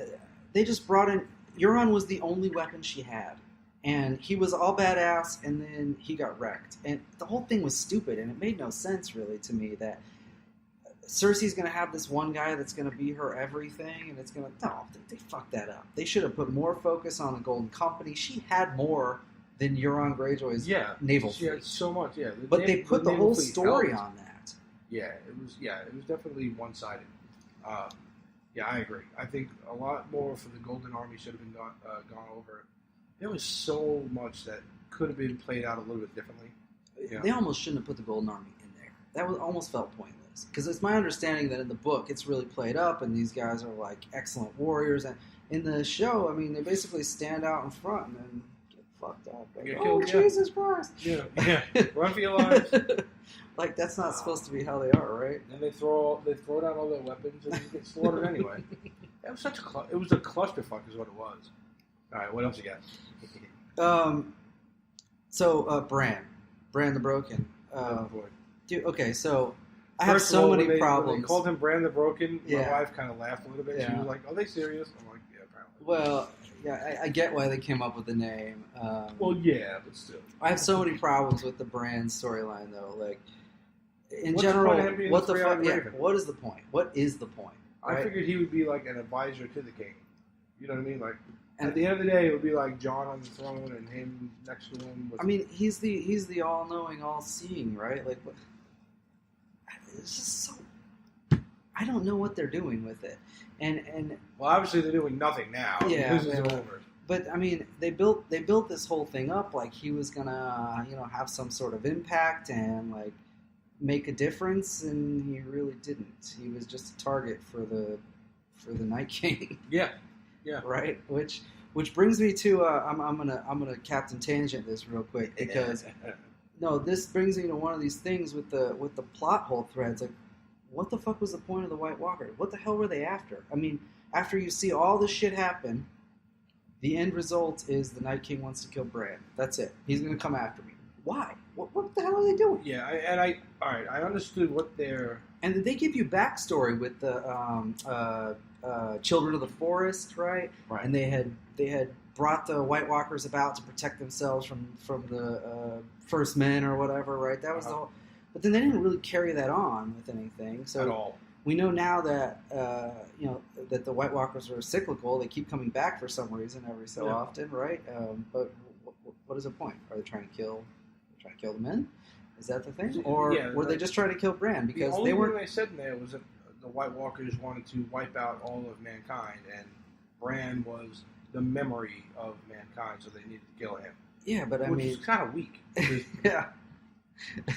B: they just brought in Euron was the only weapon she had. And he was all badass, and then he got wrecked. And the whole thing was stupid, and it made no sense, really, to me, that Cersei's going to have this one guy that's going to be her everything, and it's going to... No, they fucked that up. They should have put more focus on the Golden Company. She had more than Euron Greyjoy's naval fleet.
A: She had so much,
B: But they put the whole story on that.
A: Yeah, it was definitely one-sided. I agree. I think a lot more for the Golden Army should have been gone over. There was so much that could have been played out a little bit differently. Yeah.
B: They almost shouldn't have put the Golden Army in there. That almost felt pointless. Because it's my understanding that in the book it's really played up and these guys are like excellent warriors. And in the show, I mean, they basically stand out in front and then get fucked up. Like, Jesus Christ.
A: Yeah. Run for your lives.
B: Like, that's not supposed to be how they are, right?
A: And they throw down all their weapons and you get slaughtered anyway. It was it was a clusterfuck is what it was. All right, what else you got? Bran the Broken.
B: Dude, okay, so I have so many problems.
A: When they called him Bran the Broken, my wife kind of laughed a little bit. She was like, "Are they serious?" I'm like, "Yeah, apparently."
B: Well, I get why they came up with the name.
A: Well, yeah, but still.
B: I have so many problems with the Bran storyline, though. Like, in general, what the fuck? Yeah, what is the point? What is the point?
A: Right? I figured he would be like an advisor to the king. You know what I mean? Like. And at the end of the day, it would be like Jon on the throne and him next to him.
B: I mean, he's the all-knowing, all-seeing, right? Like, what? It's just so. I don't know what they're doing with it, and
A: well, obviously they're doing nothing now.
B: Yeah,
A: this is over.
B: But I mean, they built this whole thing up like he was gonna, have some sort of impact and like make a difference, and he really didn't. He was just a target for the Night King.
A: Yeah. Yeah.
B: Right. Which brings me to I'm gonna Captain Tangent this real quick because this brings me to one of these things with the plot hole threads. Like, what the fuck was the point of the White Walker? What the hell were they after? I mean, after you see all this shit happen, the end result is the Night King wants to kill Bran. That's it. He's gonna come after me. Why? What the hell are they doing?
A: Yeah. I understood what they're.
B: And they give you backstory with the Children of the Forest, right?
A: Right.
B: And they had brought the White Walkers about to protect themselves from the First Men or whatever, right? That was the whole. But then they didn't really carry that on with anything. So
A: at all.
B: We know now that that the White Walkers are cyclical. They keep coming back for some reason every so often, right? But what is the point? Are they trying to kill the men? Is that the thing, or were they just trying to kill Bran because
A: the only
B: they were?
A: thing they said in there was that the White Walkers wanted to wipe out all of mankind, and Bran was the memory of mankind, so they needed to kill him.
B: Yeah, but I mean,
A: which is kind of weak.
B: Yeah.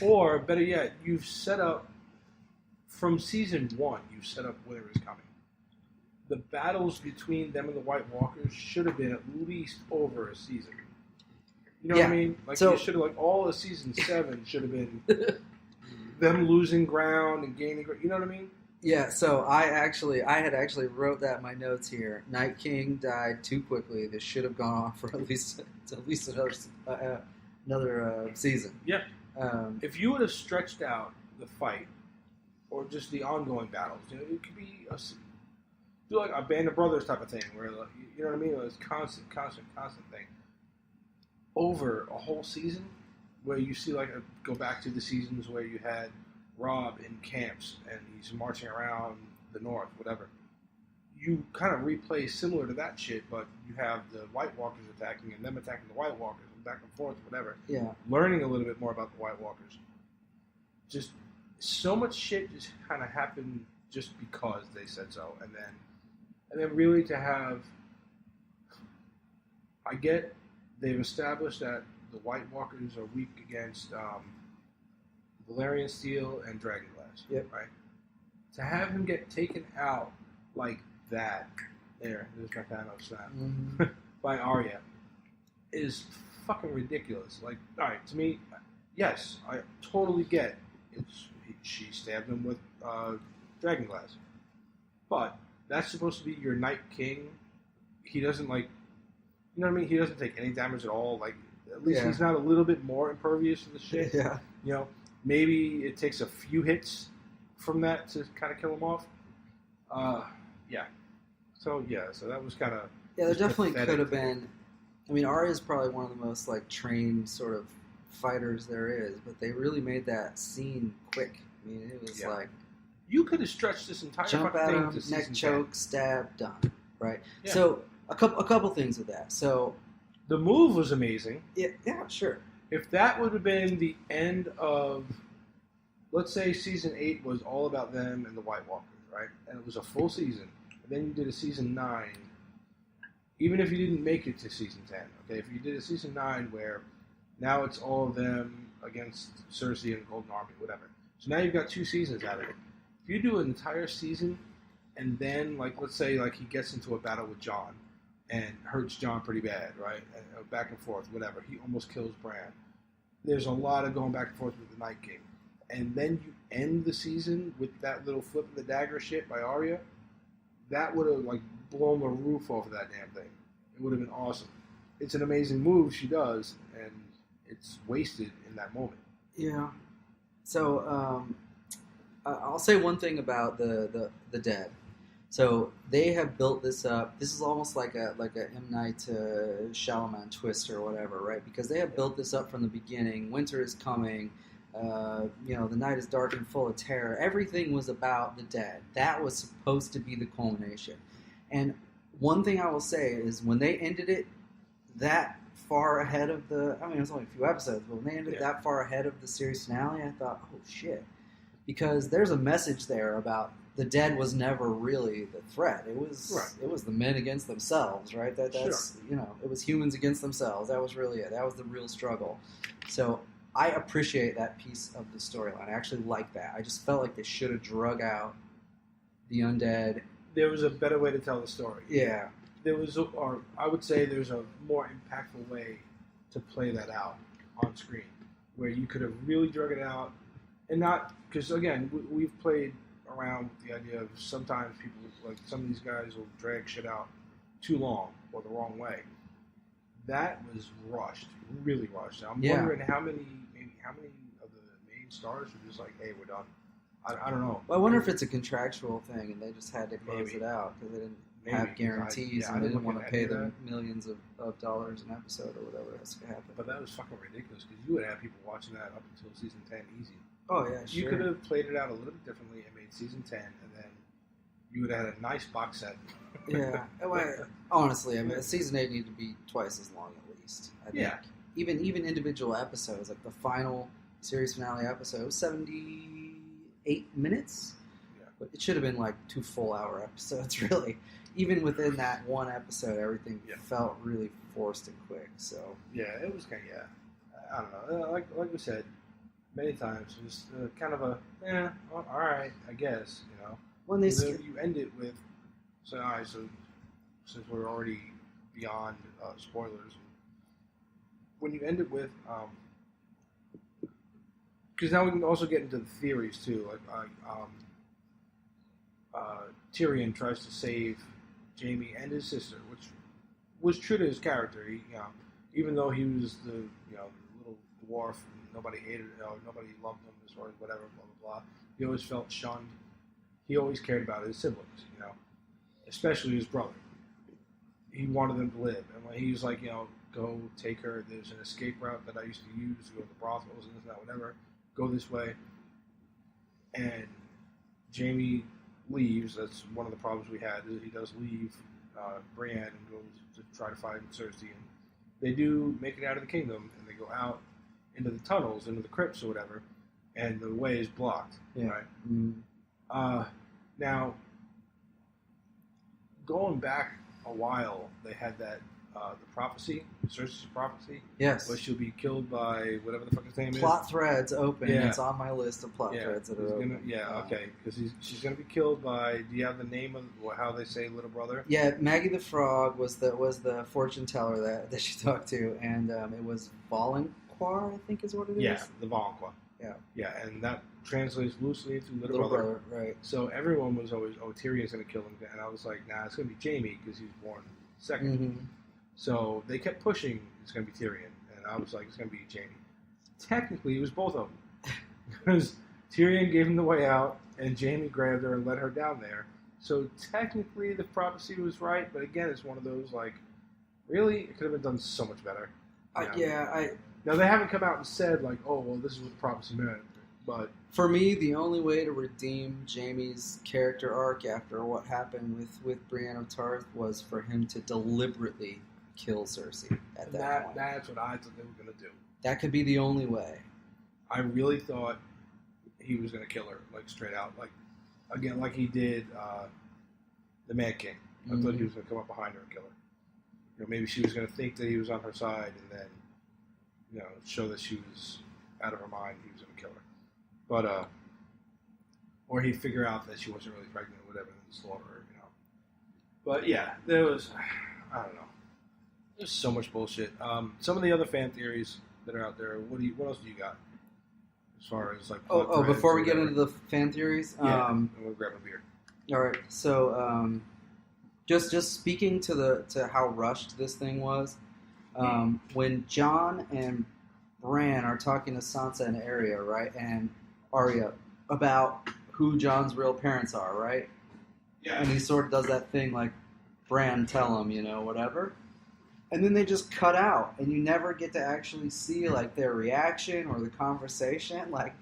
A: Or better yet, you've set up from season 1. You've set up whatever is coming. The battles between them and the White Walkers should have been at least over a season. You know what I mean? Like you should have, like all of season 7 should have been them losing ground and gaining ground. You know what I mean?
B: Yeah. So I had actually wrote that in my notes here. Night King died too quickly. This should have gone on for at least another season.
A: Yeah. If you would have stretched out the fight or just the ongoing battles, you know, it could be do like a Band of Brothers type of thing, where like, you know what I mean? It's constant thing over a whole season, where you see like go back to the seasons where you had Robb in camps and he's marching around the north, whatever. You kind of replay similar to that shit, but you have the White Walkers attacking and them attacking the White Walkers and back and forth, whatever.
B: Yeah.
A: Learning a little bit more about the White Walkers. Just so much shit just kind of happened just because they said so, and then really to have. I get they've established that the White Walkers are weak against Valerian steel and dragonglass.
B: Yep.
A: Right. To have him get taken out like that, there's my Thanos snap, by Arya, is fucking ridiculous. Like, all right, to me, yes, I totally get she stabbed him with dragonglass, but that's supposed to be your Night King. He doesn't like, you know what I mean? He doesn't take any damage at all. Like, at least he's not a little bit more impervious to the shit.
B: Yeah.
A: You know, maybe it takes a few hits from that to kind of kill him off. Yeah. So that was kind of...
B: Yeah, there definitely could have been... I mean, Arya is probably one of the most, like, trained sort of fighters there is, but they really made that scene quick. I mean, it was like...
A: You could have stretched this entire
B: jump
A: fucking
B: at
A: thing
B: him,
A: to
B: neck
A: season
B: choke,
A: 10.
B: stab, done. Right?
A: Yeah.
B: So, a couple things with that. So...
A: The move was amazing.
B: Yeah, sure.
A: If that would have been the end of... Let's say season 8 was all about them and the White Walkers, right? And it was a full season. And then you did a season 9. Even if you didn't make it to season 10, okay? If you did a season 9 where now it's all of them against Cersei and the Golden Army, whatever. So now you've got 2 seasons out of it. If you do an entire season and then, like, let's say, like, he gets into a battle with Jon and hurts Jon pretty bad, right? And back and forth, whatever. He almost kills Bran. There's a lot of going back and forth with the Night King. And then you end the season with that little flip of the dagger shit by Arya. That would have, like, blown the roof off of that damn thing. It would have been awesome. It's an amazing move she does, and it's wasted in that moment.
B: Yeah. So I'll say one thing about the dead. So they have built this up. This is almost like a M. Night Shyamalan twist or whatever, right? Because they have built this up from the beginning. Winter is coming. The night is dark and full of terror. Everything was about the dead. That was supposed to be the culmination. And one thing I will say is when they ended it that far ahead of it was only a few episodes, but when they ended that far ahead of the series finale, I thought, oh shit. Because there's a message there about the dead was never really the threat. It was the men against themselves, right? That's it was humans against themselves. That was really it. That was the real struggle. So I appreciate that piece of the storyline. I actually like that. I just felt like they should have drug out the undead.
A: There was a better way to tell the story.
B: Yeah.
A: Or I would say there's a more impactful way to play that out on screen, where you could have really drug it out, and not, because again, we've played around with the idea of sometimes people, like some of these guys will drag shit out too long or the wrong way. That was rushed, really rushed. I'm wondering how many of the main stars were just like, hey, we're done. I don't know.
B: Well, I wonder if it's a contractual thing and they just had to close it out because they didn't. have guarantees, and they didn't want to pay them
A: that.
B: millions of dollars an episode or whatever has to happen.
A: But that was fucking ridiculous because you would have people watching that up until season 10 easy.
B: Oh yeah, sure.
A: You could have played it out a little bit differently and made season 10, and then you would have had a nice box set.
B: Yeah, well, honestly, I mean, season 8 needed to be twice as long at least. I think.
A: Yeah.
B: Even individual episodes, like the final series finale episode, was 78 minutes.
A: Yeah.
B: But it should have been like 2 full-hour episodes, really. Even within that one episode, everything felt really forced and quick. So
A: yeah, it was kind of I don't know. Like we said many times, just kind of a all right, I guess, you know.
B: When they
A: you end it with all right, so since we're already beyond spoilers, when you end it with because now we can also get into the theories too, like Tyrion tries to save Jaime and his sister, which was true to his character. He, you know, even though he was the little dwarf, and nobody hated him, nobody loved him as far as whatever, blah blah blah. He always felt shunned. He always cared about his siblings, you know, especially his brother. He wanted them to live, and when he was like, go take her. There's an escape route that I used to use to go to the brothels and this and that, whatever. Go this way, and Jaime leaves. That's one of the problems we had. Is he does leave Brienne and goes to try to find Cersei, and they do make it out of the kingdom, and they go out into the tunnels, into the crypts or whatever, and the way is blocked.
B: Yeah.
A: Right.
B: Mm-hmm.
A: Now, going back a while, they had that the prophecy, Cersei's prophecy.
B: Yes.
A: Where she'll be killed by whatever the fuck his name is.
B: Plot threads open.
A: Yeah.
B: It's on my list of plot threads that are open.
A: Okay. Because she's going to be killed by. Do you have the name of how they say little brother?
B: Yeah, Maggie the Frog was the fortune teller that she talked to, and it was Valanquar, I think is what it is.
A: Yeah, the Valanquar.
B: Yeah.
A: Yeah, and that translates loosely into little brother.
B: Right.
A: So everyone was always, Tyrion's going to kill him, and I was like, nah, it's going to be Jaime because he was born second.
B: Mm-hmm.
A: So they kept pushing, it's going to be Tyrion, and I was like, it's going to be Jaime. Technically, it was both of them. Because Tyrion gave him the way out, and Jaime grabbed her and led her down there. So technically, the prophecy was right, but again, it's one of those, like, really? It could have been done so much better. Now, they haven't come out and said, like, oh, well, this is what the prophecy meant, but...
B: For me, the only way to redeem Jaime's character arc after what happened with Brienne of Tarth was for him to deliberately kill Cersei at that point.
A: That's what I thought they were going to do.
B: That could be the only way.
A: I really thought he was going to kill her, like, straight out. Like, again, like he did the Mad King. I thought he was going to come up behind her and kill her. Maybe she was going to think that he was on her side and then, show that she was out of her mind. He was going to kill her. But, or he'd figure out that she wasn't really pregnant or whatever and slaughter her, But, yeah, there was, I don't know. There's so much bullshit. Some of the other fan theories that are out there, what else do you got? As far as, like...
B: before we get into the fan theories?
A: I'm going to grab a beer.
B: All right, so, just speaking to how rushed this thing was, when Jon and Bran are talking to Sansa and Arya, right, and Arya about who Jon's real parents are, right?
A: Yeah.
B: And he sort of does that thing like, Bran, tell him, whatever. And then they just cut out, and you never get to actually see like their reaction or the conversation. Like,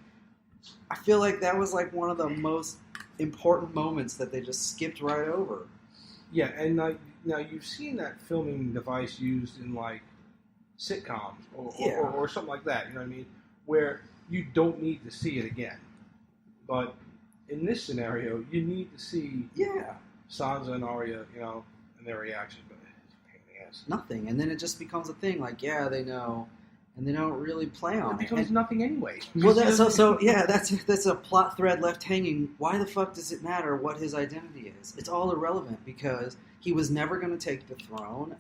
B: I feel like that was like one of the most important moments that they just skipped right over.
A: Yeah, and now you've seen that filming device used in like sitcoms or something like that. You know what I mean? Where you don't need to see it again, but in this scenario, you need to see Sansa and Arya, and their reaction. But it's a pain in the ass.
B: Nothing, and then it just becomes a thing. Like, yeah, they know, and they don't really play on it.
A: It becomes nothing anyway.
B: Well, that's a plot thread left hanging. Why the fuck does it matter what his identity is? It's all irrelevant because he was never going to take the throne.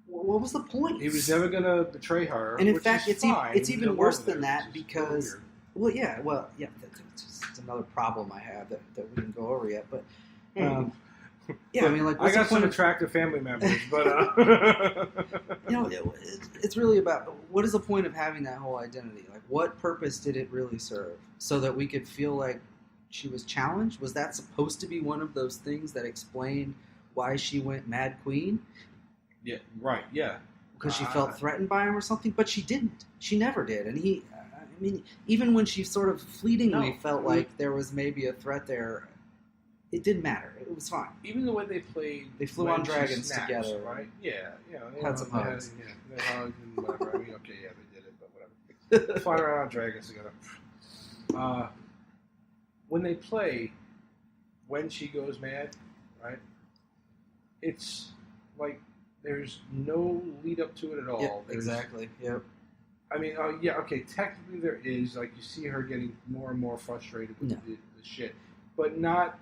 B: What was the point?
A: He was never going to betray her.
B: And in fact, it's even worse than that
A: it's
B: because, that's another problem I have that we didn't go over yet. But I mean, like,
A: I got some attractive family members, but
B: it's really about what is the point of having that whole identity? Like, what purpose did it really serve? So that we could feel like she was challenged? Was that supposed to be one of those things that explained why she went Mad Queen.
A: Yeah, right, yeah.
B: Because she felt threatened by him or something, but she didn't. She never did. And I mean, even when she sort of fleetingly felt like there was maybe a threat there, it didn't matter. It was fine.
A: Even the way they played...
B: They flew on dragons together.
A: Right? Yeah.
B: Had some hugs.
A: They hugged and whatever. I mean, okay, yeah, they did it, but whatever. Flying around on dragons together. When they play, when she goes mad, right, it's like there's no lead up to it at all.
B: Yep, exactly. Yep.
A: I mean, okay, technically there is. Like, you see her getting more and more frustrated with the shit. But not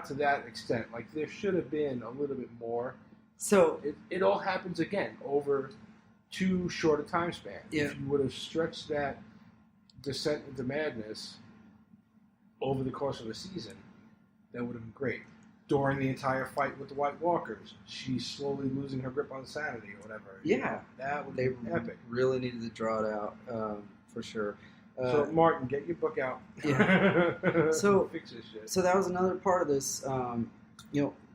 A: to that extent. Like, there should have been a little bit more.
B: So
A: it all happens again over too short a time span.
B: Yeah.
A: If you would have stretched that descent into madness over the course of a season, that would have been great. During the entire fight with the White Walkers, she's slowly losing her grip on sanity or whatever.
B: Yeah.
A: That would be epic.
B: Really needed to draw it out, for sure.
A: So, Martin, get your book out.
B: Yeah. So,
A: fix this shit.
B: So that was another part of this.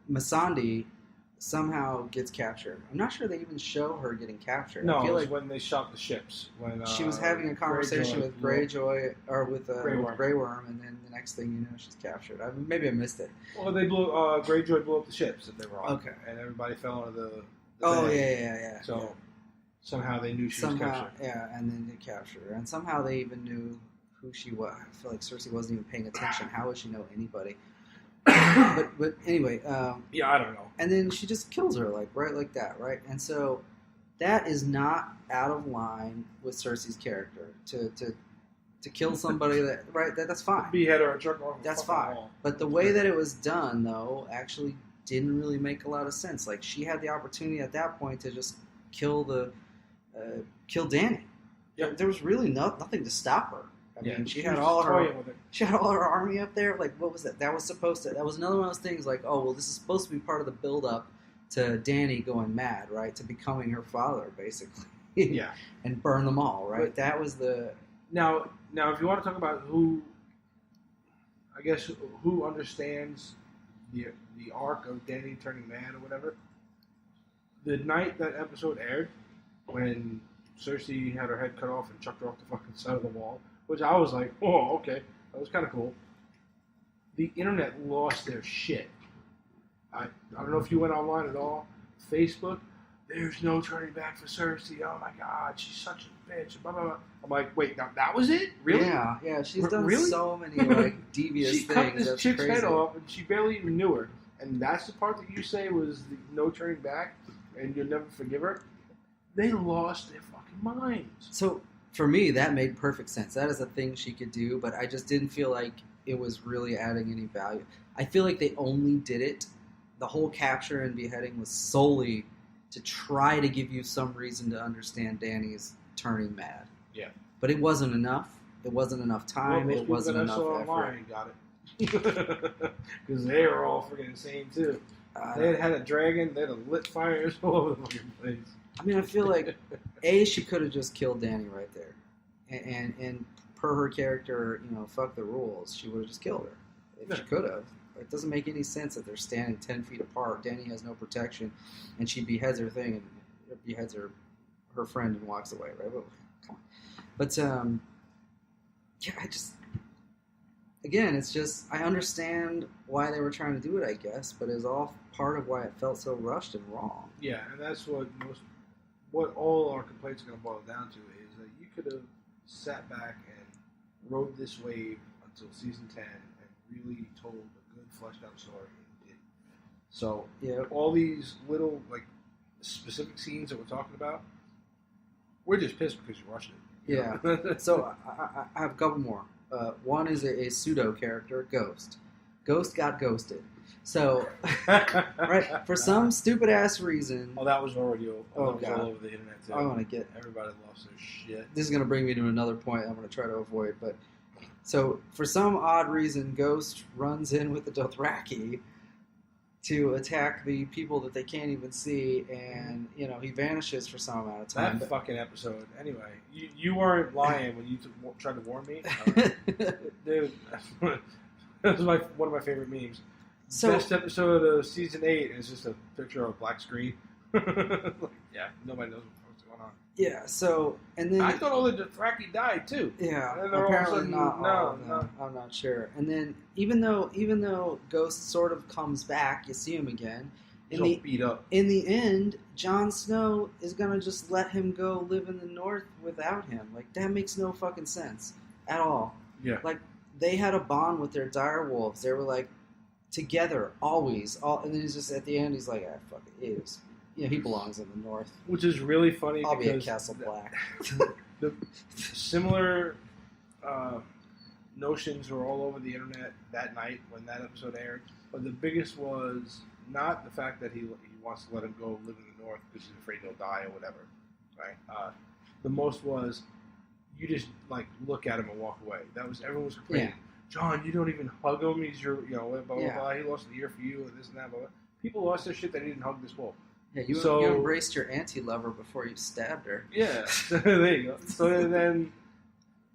B: Missandei somehow gets captured. I'm not sure they even show her getting captured.
A: No,
B: I feel
A: it was
B: like
A: when they shot the ships. When
B: she was having a conversation with Greyjoy, or with Grey Worm, and then the next thing you know, she's captured. Maybe I missed it.
A: Well, they Greyjoy blew up the ships that they were on.
B: Okay.
A: And everybody fell into the
B: yeah.
A: So somehow they knew she was captured.
B: Yeah, and then they captured her. And somehow they even knew who she was. I feel like Cersei wasn't even paying attention. How would she know anybody? but anyway,
A: I don't know.
B: And then she just kills her right like that, right? And so that is not out of line with Cersei's character to kill somebody that's fine.
A: Behead her, jerk off.
B: That's fine.
A: Wall.
B: But the way that it was done, though, actually didn't really make a lot of sense. Like, she had the opportunity at that point to just kill Dany.
A: Yep.
B: There was really nothing to stop her. I mean, she had all her army up there. Like, what was that? That was another one of those things. Like, oh well, this is supposed to be part of the build up to Dany going mad, right? To becoming her father, basically.
A: Yeah.
B: And burn them all, right?
A: But
B: that was the.
A: Now, if you want to talk about who understands the arc of Dany turning mad or whatever, the night that episode aired, when Cersei had her head cut off and chucked her off the fucking side of the wall, which I was like, oh, okay, that was kind of cool. The internet lost their shit. I don't know if you went online at all. Facebook, there's no turning back for Cersei. Oh my God, she's such a bitch. Blah, blah, blah. I'm like, wait, now that was it? Really?
B: Yeah. She's done so many devious
A: she
B: things.
A: She cut this
B: That's
A: chick's
B: crazy.
A: head off, and she barely even knew her. And that's the part that you say was the no turning back, and you'll never forgive her. They lost their fucking minds.
B: So for me, that made perfect sense. That is a thing she could do, but I just didn't feel like it was really adding any value. I feel like they only did it. The whole capture and beheading was solely to try to give you some reason to understand Dany's turning mad.
A: Yeah.
B: But it wasn't enough. It wasn't enough time.
A: Well,
B: it wasn't enough effort.
A: Online got it. Because they were all freaking insane, too. They had a dragon. They had lit fires all over the fucking place.
B: I mean, I feel like, she could have just killed Dany right there. And per her character, fuck the rules. She would have just killed her. If she could have. It doesn't make any sense that they're standing 10 feet apart. Dany has no protection, and she beheads her thing and beheads her friend and walks away, right? But, come on. But, it's just, I understand why they were trying to do it, I guess, but it's all part of why it felt so rushed and wrong.
A: Yeah, and that's what all our complaints are going to boil down to is that you could have sat back and rode this wave until season 10 and really told a good fleshed out story. And did. So all these little specific scenes that we're talking about, we're just pissed because you rushed it.
B: Yeah. So I have a couple more. One is a pseudo character, Ghost. Ghost got ghosted. So, right, for some stupid ass reason.
A: Oh, that was already all over the internet too.
B: I want to get.
A: Everybody lost their shit.
B: This is going to bring me to another point I'm going to try to avoid. But so, for some odd reason, Ghost runs in with the Dothraki to attack the people that they can't even see, and he vanishes for some amount of time.
A: That fucking episode. Anyway, you weren't lying when you tried to warn me. Dude, that was one of my favorite memes. best episode of season 8 is just a picture of a black screen. Yeah, nobody knows what's going on.
B: Yeah, so, and then...
A: I thought all the Dothraki died, too.
B: Yeah,
A: and then
B: apparently not all
A: no.
B: I'm not sure. And then, even though Ghost sort of comes back, you see him again.
A: He's all beat up.
B: In the end, Jon Snow is going to just let him go live in the north without him. Like, that makes no fucking sense at all.
A: Yeah.
B: Like, they had a bond with their direwolves. They were, like, together, always. And then he's just, at the end, he's like, fuck it, he is. Yeah, he belongs in the north.
A: Which is really funny.
B: I'll be at Castle Black.
A: The similar notions were all over the internet that night when that episode aired. But the biggest was not the fact that he wants to let him go live in the north because he's afraid he'll die or whatever. Right? The most was you just like look at him and walk away. That was everyone was complaining.
B: Yeah.
A: John, you don't even hug him. He's your blah blah blah. He lost an ear for you and this and that. Blah, blah. People lost their shit. They didn't hug this wolf.
B: Yeah, you embraced your anti-lover before you stabbed her.
A: Yeah, there you go. So then,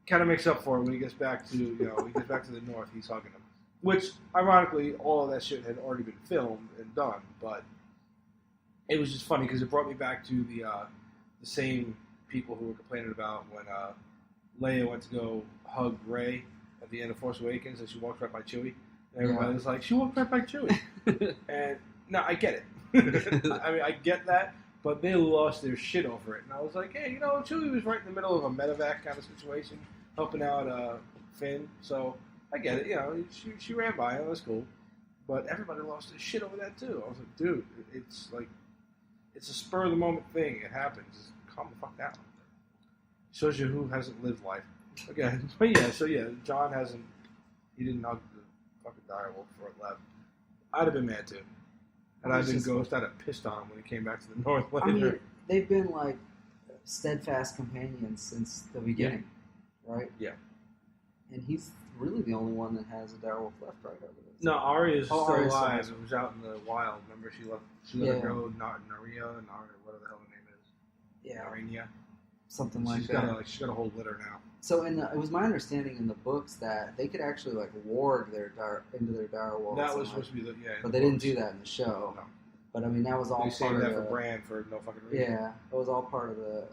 A: kind of makes up for it when he gets back to the north. He's hugging him, which ironically, all of that shit had already been filmed and done. But it was just funny because it brought me back to the same people who were complaining about when Leia went to go hug Rey at the end of Force Awakens, and she walked right by Chewie. And everyone was like, "She walked right by Chewie," and no, I get it. I mean, I get that, but they lost their shit over it. And I was like, hey, Chewie was right in the middle of a medevac kind of situation, helping out Finn. So I get it. She ran by him. It was cool. But everybody lost their shit over that, too. I was like, dude, it's a spur-of-the-moment thing. It happens. Just calm the fuck down. Shows you who hasn't lived life. Okay. But John he didn't hug the fucking direwolf before it left. I'd have been mad, too. And I've been Ghost. I'd have pissed on him when he came back to the north later.
B: I mean, they've been like steadfast companions since the beginning, right?
A: Yeah.
B: And he's really the only one that has a direwolf left right over there.
A: No, Arya's still
B: Arya's
A: alive.
B: still
A: It was out in the wild. Remember, she let her go, not Naria, whatever the hell her name is.
B: Yeah.
A: Narania.
B: Something like
A: she's
B: that.
A: She's got a whole litter now.
B: So it was my understanding in the books that they could actually like ward into their direwolves.
A: That was supposed to be
B: but they didn't do that in the show.
A: No.
B: But I mean, that was all
A: they
B: part of
A: that for Bran for no fucking reason.
B: Yeah, it was all part of the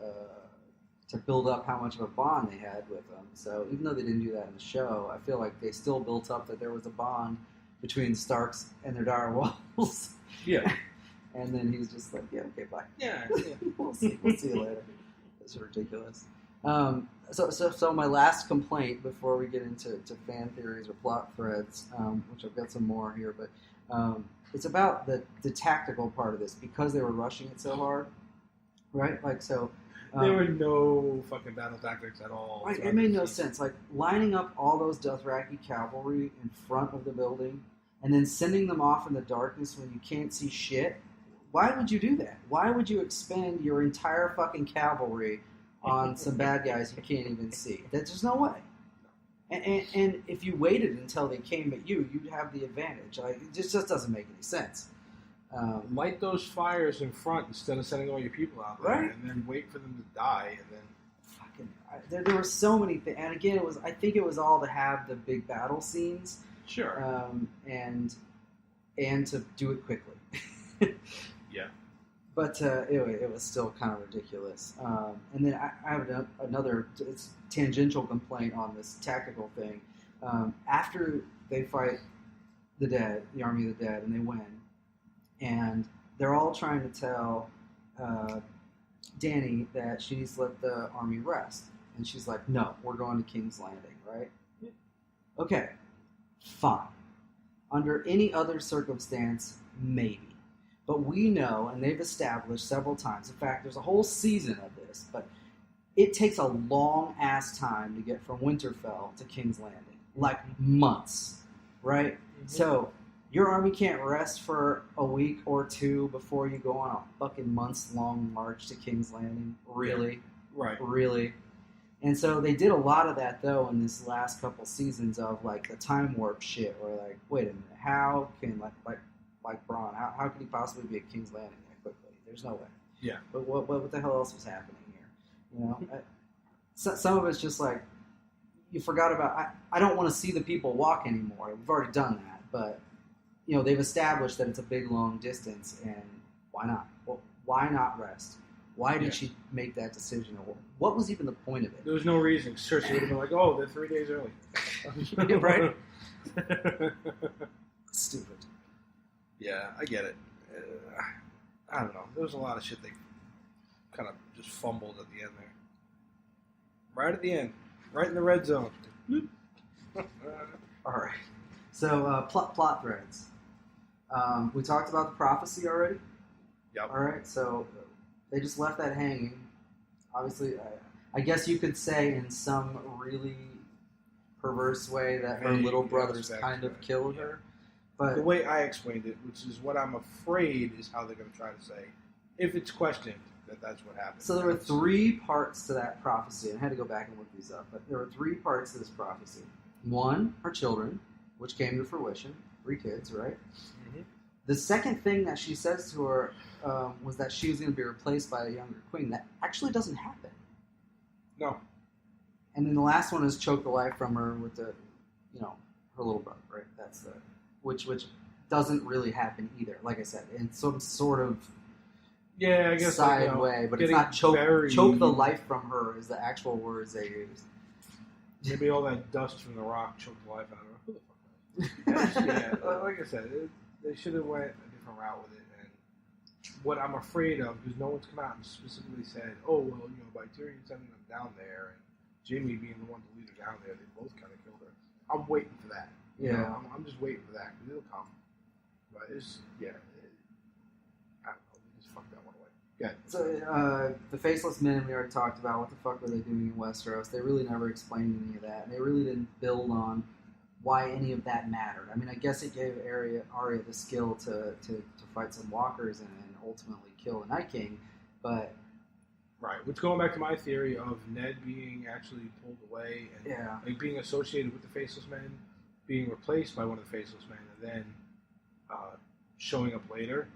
B: to build up how much of a bond they had with them. So even though they didn't do that in the show, I feel like they still built up that there was a bond between the Starks and their direwolves.
A: Yeah.
B: And then he's just like, yeah, okay, bye.
A: Yeah.
B: We'll see you later. It's ridiculous. So my last complaint before we get into fan theories or plot threads, which I've got some more here, but it's about the tactical part of this because they were rushing it so hard, right? Like so.
A: There were no fucking battle tactics at all.
B: Right, it made no sense. Like lining up all those Dothraki cavalry in front of the building and then sending them off in the darkness when you can't see shit. Why would you do that? Why would you expend your entire fucking cavalry on some bad guys you can't even see? There's just no way. And if you waited until they came at you, you'd have the advantage. Like, it just doesn't make any sense.
A: Light those fires in front instead of sending all your people out there,
B: right?
A: And then wait for them to die, and then
B: there were so many things. And again, I think it was all to have the big battle scenes,
A: sure,
B: and to do it quickly.
A: Yeah.
B: But anyway, it was still kind of ridiculous. And then I have another tangential complaint on this tactical thing. After they fight the army of the dead, and they win, and they're all trying to tell Dany that she needs to let the army rest. And she's like, no, we're going to King's Landing, right? Yeah. Okay, fine. Under any other circumstance, maybe. But we know, and they've established several times, in fact, there's a whole season of this, but it takes a long-ass time to get from Winterfell to King's Landing. Like months, right? Mm-hmm. So your army can't rest for a week or two before you go on a fucking months-long march to King's Landing? Really?
A: Right.
B: Really? And so they did a lot of that, though, in this last couple seasons of, like, the time warp shit, where, like, wait a minute, how can, like Bronn, how could he possibly be at King's Landing that quickly? There's no way.
A: Yeah.
B: But what the hell else was happening here? You know, some of it's just like you forgot about. I don't want to see the people walk anymore. We've already done that, but they've established that it's a big, long distance, and why not? Well, why not rest? Why did she make that decision? What was even the point of it?
A: There was no reason. Cersei would have been like, "Oh, they're 3 days early."
B: Yeah, right? Stupid.
A: Yeah, I get it. I don't know. There was a lot of shit they kind of just fumbled at the end there. Right at the end. Right in the red zone.
B: All right. So, plot threads. We talked about the prophecy already.
A: Yep.
B: All right. So, they just left that hanging. Obviously, I guess you could say in some really perverse way that her little brothers kind of killed her. But
A: the way I explained it, which is what I'm afraid is how they're going to try to say, if it's questioned, that's what happened.
B: So there were 3 parts to that prophecy, and I had to go back and look these up, but there were 3 parts to this prophecy. 1, her children, which came to fruition. 3 kids, right? Mm-hmm. The second thing that she says to her was that she was going to be replaced by a younger queen. That actually doesn't happen.
A: No.
B: And then the last one is choke the life from her with the, her little brother, right? That's the which doesn't really happen either. Like I said, in some sort of
A: I guess
B: side way, but it's not choke the life from her is the actual words they use.
A: Maybe all that dust from the rock choked the life out of her. Who the fuck knows? Like I said, they should have went a different route with it. And what I'm afraid of, because no one's come out and specifically said, "Oh well, by Tyrion sending them down there and Jaime being the one to lead her down there, they both kind of killed her." I'm waiting for that. I'm just waiting for that because it'll come. But it's I don't know. We just fucked that one away. Yeah.
B: So the Faceless Men we already talked about. What the fuck were they doing in Westeros? They really never explained any of that, and they really didn't build on why any of that mattered. I mean, I guess it gave Arya the skill to fight some walkers and ultimately kill the Night King, but.
A: Right, which going back to my theory of Ned being actually pulled away and being associated with the Faceless Men, being replaced by one of the Faceless Men, and then showing up later,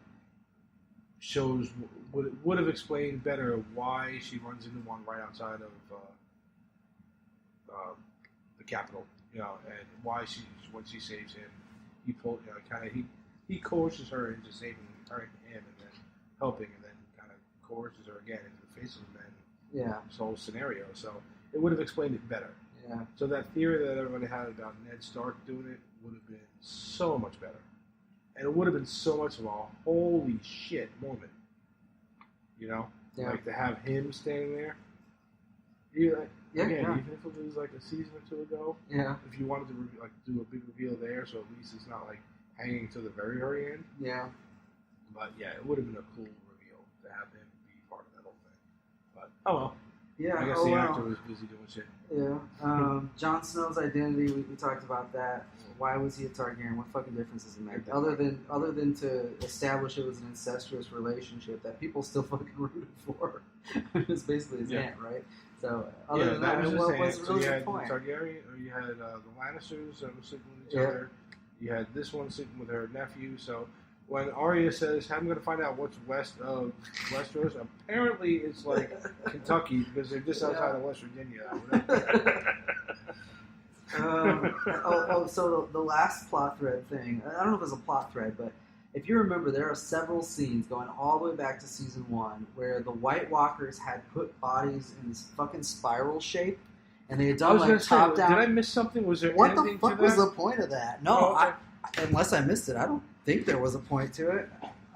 A: would have explained better why she runs into one right outside of the capital, and why when she saves him, he pulled, he coerces her into saving him and then helping, and then kind of coerces her again into the Faceless Men. This whole scenario, so it would have explained it better.
B: Yeah.
A: So that theory that everybody had about Ned Stark doing it would have been so much better. And it would have been so much of a holy shit moment. Like to have him standing there. Even if it was like a season or 2 ago.
B: Yeah.
A: If you wanted to do a big reveal there, so at least it's not like hanging to the very, very end.
B: Yeah.
A: But it would have been a cool reveal to have him be part of that whole thing. But oh well.
B: Yeah,
A: I guess the actor was busy doing shit.
B: Yeah. Jon Snow's identity, we talked about that. Why was he a Targaryen? What fucking difference does it make? Other than to establish it was an incestuous relationship that people still fucking rooted for. It's basically his aunt, right? So other than that, what was really the point?
A: You had the Targaryen, or you had the Lannisters that were sleeping with each other. You had this one sleeping with her nephew. So when Arya says, "I'm going to find out what's west of Westeros," apparently it's like Kentucky because they're just outside of West Virginia.
B: So the last plot thread thing, I don't know if it's a plot thread, but if you remember, there are several scenes going all the way back to season 1 where the White Walkers had put bodies in this fucking spiral shape, and they had done top down.
A: Did I miss something? Was there
B: what
A: anything
B: the fuck
A: to
B: was
A: that?
B: the point of that? No, unless I missed it, I don't think there was a point to it.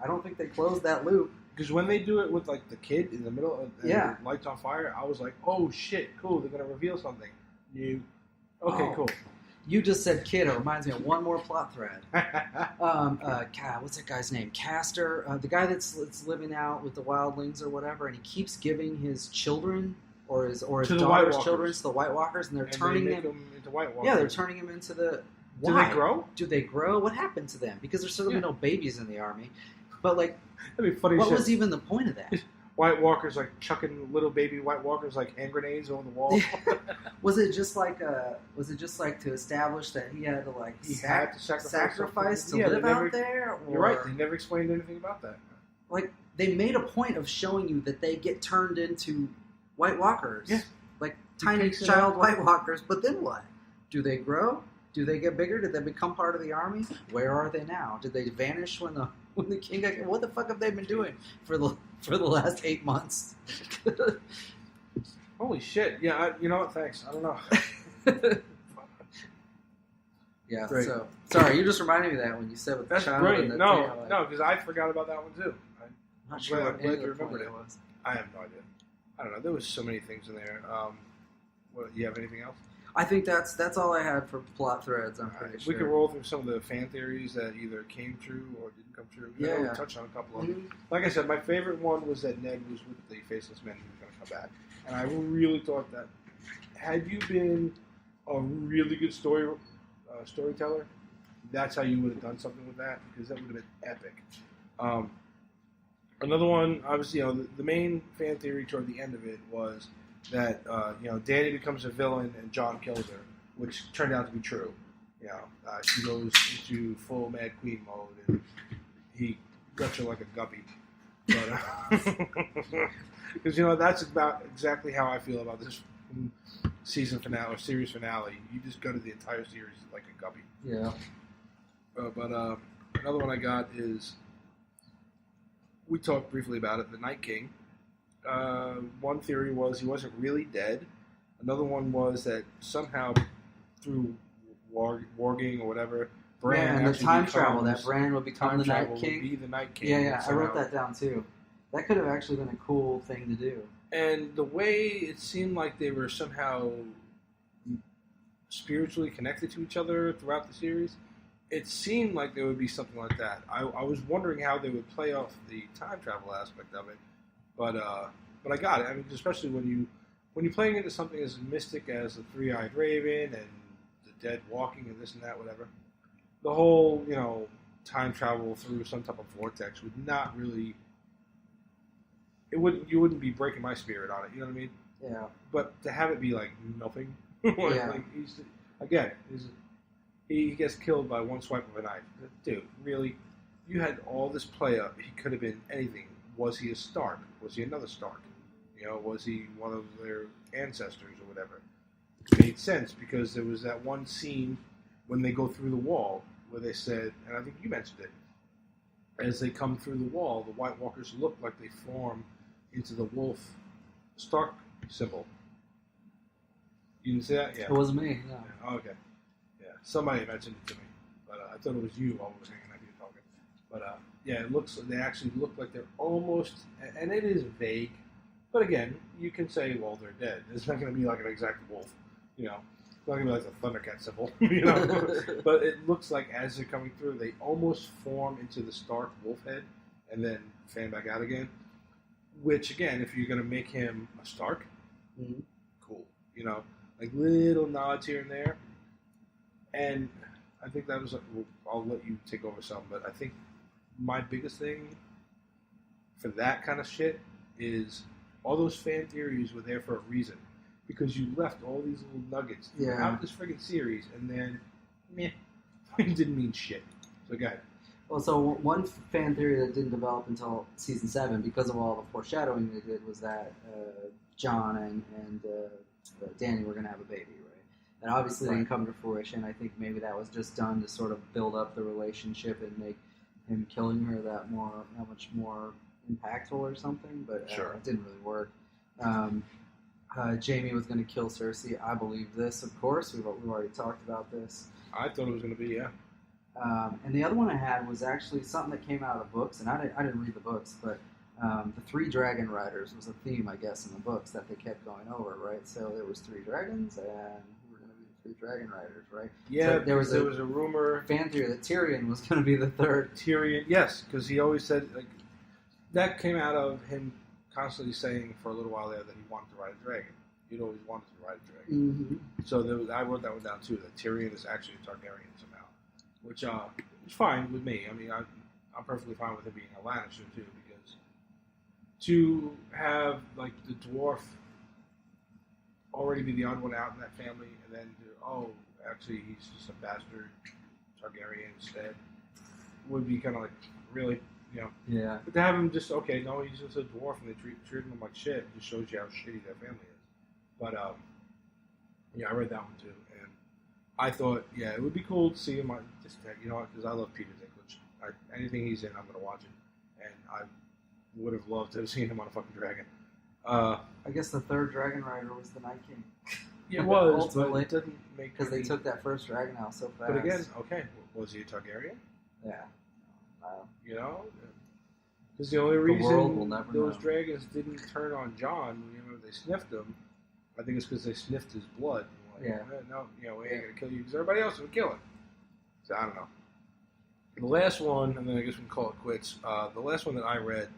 B: I don't think they closed that loop.
A: Because when they do it with like the kid in the middle of the lights on fire, I was like, "Oh shit, cool! They're gonna reveal something new." Okay, cool.
B: You just said kid. It reminds me of one more plot thread. What's that guy's name? Castor, the guy that's living out with the wildlings or whatever, and he keeps giving his children or his daughter's children to the White Walkers, and they're turning
A: him into White Walkers.
B: Yeah, they're turning him into the.
A: Why? Do they grow?
B: Do they grow? What happened to them? Because there's certainly no babies in the army. But like,
A: that'd be funny.
B: What was even the point of that?
A: White Walkers like chucking little baby White Walkers like hand grenades on the wall.
B: Was it just like to establish that he had to
A: had to sacrifice
B: to live out there? Or,
A: you're right. They never explained anything about that.
B: Like they made a point of showing you that they get turned into White Walkers.
A: Yeah.
B: Like tiny child White Walkers. But then what? Do they grow? Do they get bigger? Did they become part of the army? Where are they now? Did they vanish when the king got? What the fuck have they been doing for the last 8 months?
A: Holy shit! Yeah, you know what? Thanks. I don't know.
B: Yeah.
A: Great.
B: So sorry, you just reminded me of that when you said with the
A: That's
B: child
A: great.
B: and the
A: No,
B: tail,
A: no, because I forgot about that one too.
B: I'm not sure
A: I'm
B: what
A: glad
B: any
A: you
B: of the point
A: remembered
B: it
A: it.
B: was.
A: I have no idea. I don't know. There was so many things in there. What, you have anything else?
B: I think that's all I had for plot threads. I'm
A: All
B: pretty
A: right.
B: sure.
A: We can roll through some of the fan theories that either came true or didn't come true.
B: Yeah,
A: We
B: yeah.
A: touched on a couple of
B: Mhm.
A: them. Like I said, my favorite one was that Ned was with the Faceless Men and he was going to come back. And I really thought that had you been a really good storyteller, that's how you would have done something with that, because that would have been epic. Another one, obviously, the main fan theory toward the end of it was that Dany becomes a villain and Jon kills her, which turned out to be true. She goes into full Mad Queen mode and he guts her like a guppy. Because that's about exactly how I feel about this season finale or series finale. You just gutted the entire series like a guppy.
B: Yeah.
A: But another one I got is, we talked briefly about it, the Night King. One theory was he wasn't really dead. Another one was that somehow through warging or whatever, Bran
B: and the
A: actually
B: time
A: becomes,
B: travel, that Bran will become the Night
A: would
B: King.
A: be the Night King.
B: Yeah, I wrote that down too. That could have actually been a cool thing to do.
A: And the way it seemed like they were somehow spiritually connected to each other throughout the series, it seemed like there would be something like that. I was wondering how they would play off the time travel aspect of it, but I got it. I mean, especially when you're playing into something as mystic as the Three-Eyed Raven and the dead walking and this and that, whatever. The whole time travel through some type of vortex would not really. You wouldn't be breaking my spirit on it. You know what I mean?
B: Yeah.
A: But to have it be like nothing,
B: Yeah.
A: he gets killed by one swipe of a knife. Dude, really? You had all this play up. He could have been anything. Was he a Stark? Was he another Stark? Was he one of their ancestors or whatever? It made sense because there was that one scene when they go through the wall where they said, and I think you mentioned it, as they come through the wall, the White Walkers look like they form into the wolf Stark symbol. You didn't see that? Yeah.
B: It wasn't me. No.
A: Yeah. Oh, okay. Yeah. Somebody mentioned it to me, but I thought it was you while we were hanging out here talking. But yeah, they actually look like they're almost, and it is vague. But again, you can say, well, they're dead. It's not going to be like an exact wolf, It's not going to be like the Thundercat symbol, But it looks like as they're coming through, they almost form into the Stark wolf head and then fan back out again. Which, again, if you're going to make him a Stark, cool. Like little nods here and there. And I think that was, I'll let you take over some, but I think my biggest thing for that kind of shit is all those fan theories were there for a reason. Because you left all these little nuggets throughout this friggin' series, and then, it didn't mean shit. So go ahead.
B: Well, so one fan theory that didn't develop until season 7, because of all the foreshadowing they did, was that Jon and Dany were going to have a baby, right? And obviously didn't come to fruition. I think maybe that was just done to sort of build up the relationship and make him killing her that much more impactful or something. But it didn't really work. Jaime was going to kill Cersei. I believe this, of course. We've already talked about this.
A: I thought it was going to be, yeah.
B: And the other one I had was actually something that came out of the books, and I didn't read the books, but the 3 dragon riders was a theme, I guess, in the books that they kept going over, right? So there was 3 dragons, and who were going to be the 3 dragon riders, right?
A: Yeah,
B: so there was
A: a rumor.
B: Fan theory that Tyrion was going to be the 3rd.
A: Tyrion, yes, because he always said, that came out of him constantly saying for a little while there that he wanted to ride a dragon. He'd always wanted to ride a dragon.
B: Mm-hmm.
A: So I wrote that one down too, that Tyrion is actually a Targaryen somehow. Which is fine with me. I mean, I'm perfectly fine with it being a Lannister too, because to have like the dwarf already be the odd one out in that family, and then actually he's just a bastard Targaryen instead, would be kind of like, really,
B: Yeah.
A: But to have him just he's just a dwarf and they treat him like shit. It just shows you how shitty that family is. But I read that one too, and I thought, yeah, it would be cool to see him on this deck, because I love Peter Dinklage. Anything he's in, I'm going to watch it. And I would have loved to have seen him on a fucking dragon.
B: I guess the third dragon rider was the Night King.
A: Yeah, it was,
B: ultimately,
A: but it doesn't make
B: because they took that first dragon out so fast.
A: But again, okay, was he a Targaryen?
B: Yeah.
A: Because the only reason
B: world will never
A: those
B: know.
A: dragons didn't turn on Jon, they sniffed him. I think it's because they sniffed his blood. Like, no, we ain't gonna kill you because everybody else would kill him. So I don't know. The last one, and then I guess we can call it quits. The last one that I read,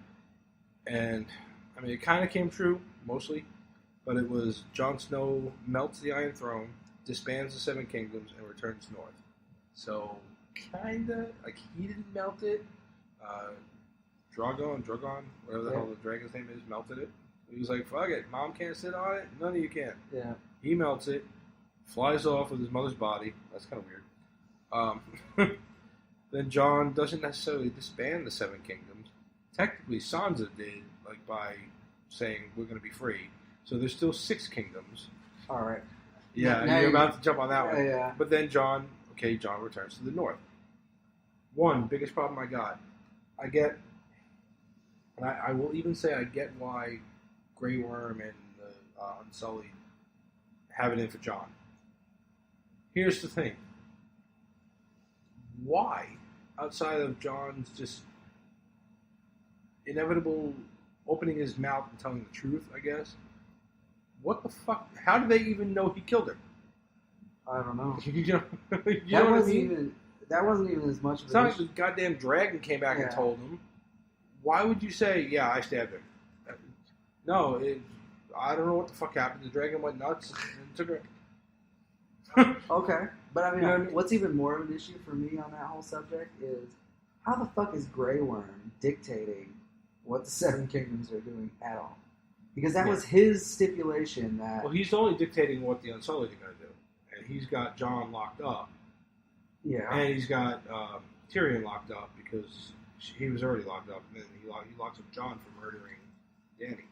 A: and I mean, it kind of came true mostly, but it was Jon Snow melts the Iron Throne, disbands the Seven Kingdoms, and returns north. So kinda like he didn't melt it. Drogon, whatever the hell the dragon's name is, melted it. He was like, fuck it, Mom can't sit on it, none of you can.
B: Yeah.
A: He melts it, flies off with his mother's body. That's kind of weird. Then Jon doesn't necessarily disband the Seven Kingdoms. Technically, Sansa did, like by saying we're going to be free. So there's still 6 kingdoms.
B: All right.
A: Yeah,
B: now
A: you're about to jump on that one.
B: Yeah.
A: But then Jon returns to the north. One biggest problem I got, and I will even say I get why Grey Worm and the Unsullied have it in for Jon. Here's the thing. Why, outside of Jon's just inevitable opening his mouth and telling the truth, I guess, what the fuck? How did they even know he killed her?
B: I don't know.
A: That
B: wasn't even as much of
A: it's not like the goddamn dragon came back and told him. Why would you say, yeah, I stabbed her? No, I don't know what the fuck happened. The dragon went nuts and took her.
B: Okay. But I mean,
A: You know what I mean?
B: what's even more of an issue for me on that whole subject is how the fuck is Grey Worm dictating what the Seven Kingdoms are doing at all? Because that was his stipulation that...
A: Well, he's only dictating what the Unsullied are going to do. And he's got Jon locked up.
B: Yeah.
A: And he's got Tyrion locked up because he was already locked up. And then he locks up Jon for murdering Dany.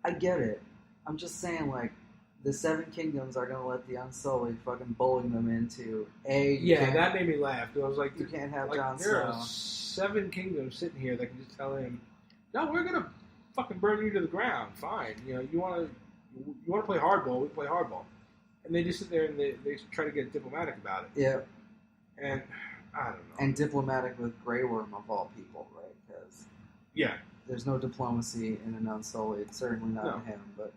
B: I get it. I'm just saying, like, the Seven Kingdoms are going to let the Unsullied fucking bully them into
A: that made me laugh. Because I was like,
B: you can't have
A: like,
B: Jon
A: there
B: Snow.
A: are 7 kingdoms sitting here that can just tell him, no, we're going to fucking burn you to the ground. Fine. You want to play hardball, we play hardball. And they just sit there and they try to get diplomatic about it.
B: Yeah.
A: And I don't know.
B: And diplomatic with Grey Worm of all people, right? Because there's no diplomacy in an Unsullied, certainly not in him, but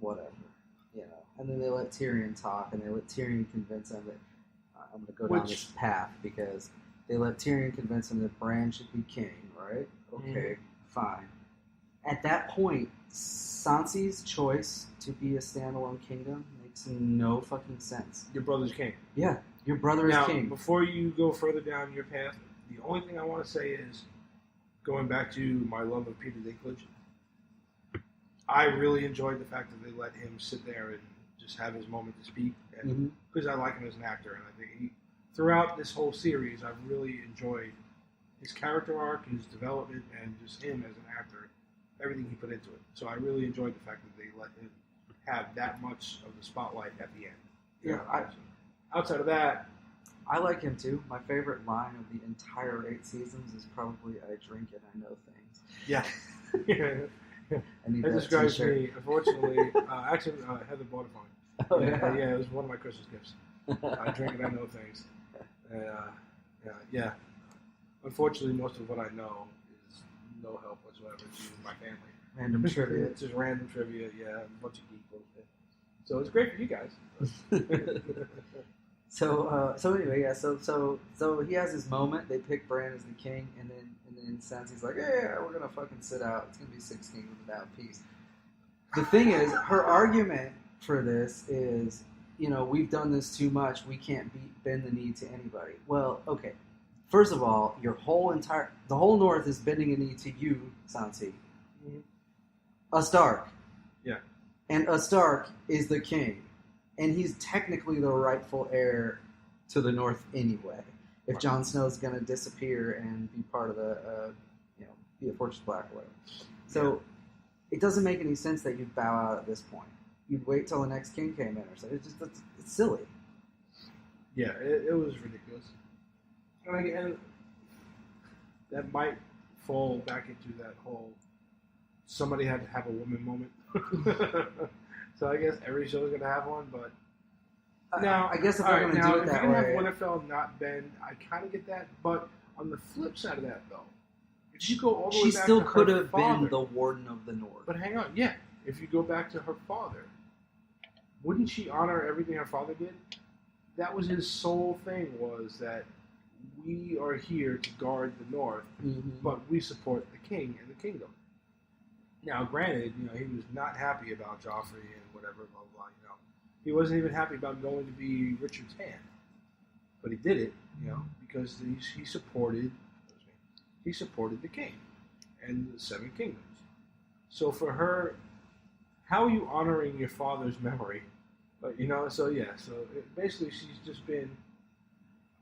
B: whatever. And then they let Tyrion talk, and they let Tyrion convince him that I'm going to go down this path, because they let Tyrion convince him that Bran should be king, right? Okay, fine. At that point, Sansa's choice to be a standalone kingdom makes no fucking sense.
A: Your brother's king.
B: Yeah, your brother is king.
A: Before you go further down your path, the only thing I want to say is, going back to my love of Peter Dinklage, I really enjoyed the fact that they let him sit there and just have his moment to speak, because I like him as an actor, and I think throughout this whole series, I've really enjoyed his character arc, his development, and just him as an actor, everything he put into it. So I really enjoyed the fact that they let him have that much of the spotlight at the end. Outside of that,
B: I like him too. My favorite line of the entire 8 seasons is probably "I drink and I know things."
A: Yeah.
B: I need
A: that
B: that
A: describes
B: t-shirt.
A: me. Unfortunately, actually, Heather bought it for me.
B: Oh,
A: yeah, it was one of my Christmas gifts. I drink and I know things. Yeah. Unfortunately, most of what I know is no help whatsoever to my family.
B: Random trivia.
A: It's just random trivia, a bunch of geek bullshit. So it's great for you guys.
B: So anyway, so he has his moment. They pick Bran as the king, and then Sansa's like, yeah, we're gonna fucking sit out. It's gonna be 6 kingdoms without peace. The thing is, her argument for this is, we've done this too much. We can't bend the knee to anybody. Well, okay. First of all, the whole North is bending a knee to you, Sansa.
A: Mm-hmm.
B: A Stark.
A: Yeah.
B: And a Stark is the king. And he's technically the rightful heir to the North anyway. If Jon Snow's going to disappear and be part of the, be a Fortress Black or whatever. So it doesn't make any sense that you bow out at this point. you'd wait till the next king came in or something. It's silly.
A: Yeah, it was ridiculous. And that might fall back into that whole somebody had to have a woman moment. So I guess every show is going to have one, but now
B: I guess if they're going to do it that way,
A: if you can have Winterfell not bend, I kind of get that. But on the flip side of that, though, if you go all the way back to her
B: she still could have
A: father,
B: been the Warden of the North.
A: But hang on, yeah, if you go back to her father, wouldn't she honor everything her father did? That was his sole thing, was that we are here to guard the North, but we support the king and the kingdom. Now, granted, he was not happy about Joffrey and whatever, blah, blah, He wasn't even happy about going to be Richard's hand. But he did it, because he supported the king and the Seven Kingdoms. So for her, how are you honoring your father's memory? But, basically she's just been,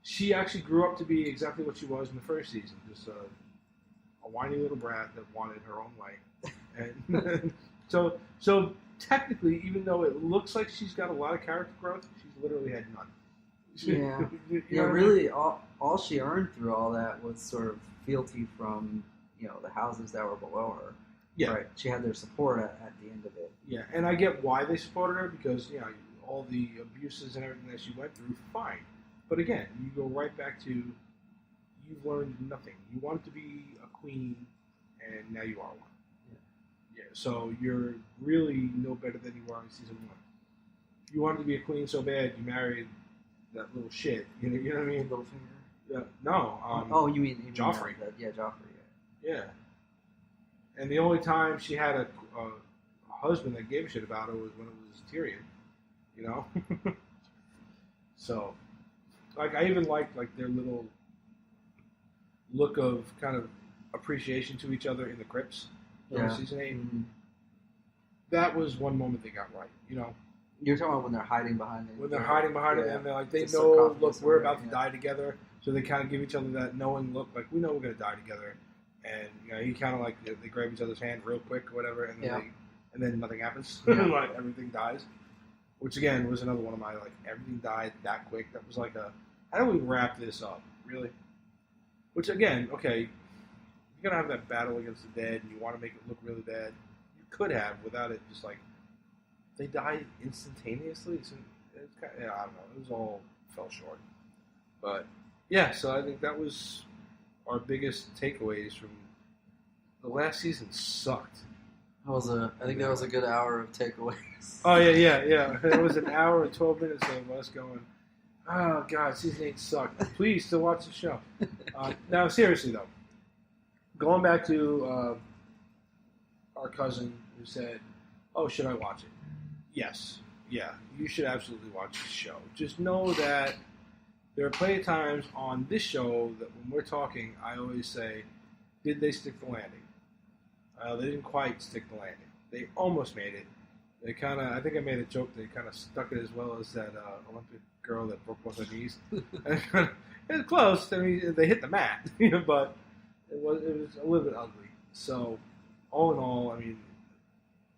A: she actually grew up to be exactly what she was in the first season, just a whiny little brat that wanted her own way. And so technically, even though it looks like she's got a lot of character growth, she's literally had none.
B: Really, all she earned through all that was sort of fealty from, the houses that were below her.
A: Yeah.
B: Right. She had their support at the end of it.
A: Yeah, and I get why they supported her, because, all the abuses and everything that she went through, fine. But again, you go right back to, you've learned nothing. You wanted to be a queen, and now you are one. Yeah, so you're really no better than you were in season 1. You wanted to be a queen so bad, you married that little shit. You know what I mean?
B: Littlefinger?
A: Yeah, no.
B: You mean
A: Joffrey.
B: Joffrey.
A: Yeah. And the only time she had a husband that gave a shit about her was when it was Tyrion. So, I even liked their little look of kind of appreciation to each other in the crypts during season 8.
B: Mm-hmm.
A: That was one moment they got right.
B: You're talking about when they're hiding behind it.
A: When they're hiding behind it, and they're like, they know, look, we're about to die together, so they kind of give each other that knowing look, like, we know we're going to die together. And he kind of they grab each other's hand real quick or whatever, and then and then nothing happens. Everything dies. Which again was another one of my everything died that quick. That was how do we wrap this up? Really? Which again, okay, you're gonna have that battle against the dead, and you want to make it look really bad. You could have without it just they died instantaneously. So it's kind of, I don't know. It was all fell short. But yeah, so I think that was our biggest takeaways from the last season. Sucked.
B: I think that was a good hour of takeaways.
A: Oh yeah. It was an hour and 12 minutes of us going, oh god, season 8 sucked. Please still watch the show. Now seriously though, going back to our cousin who said, "Oh, should I watch it?" Yes, yeah, you should absolutely watch the show. Just know that there are plenty of times on this show that when we're talking, I always say, "Did they stick the landing?" They didn't quite stick the landing. They almost made it. They kind of, I think I made a joke, they kind of stuck it as well as that Olympic girl that broke both her knees. It was close. I mean, they hit the mat, but it was a little bit ugly. So, all in all, I mean,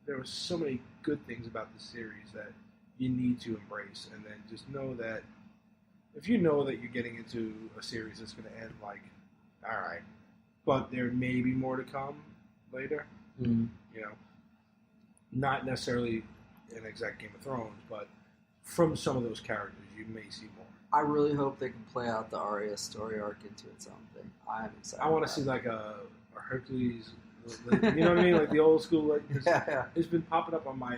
A: there were so many good things about the series that you need to embrace, and then just know that if you know that you're getting into a series that's going to end all right, but there may be more to come later, not necessarily an exact Game of Thrones, but from some of those characters, you may see more.
B: I really hope they can play out the Arya story arc into its own thing. I'm excited.
A: I want to see a Hercules, you know what I mean, the old school. It's been popping up on my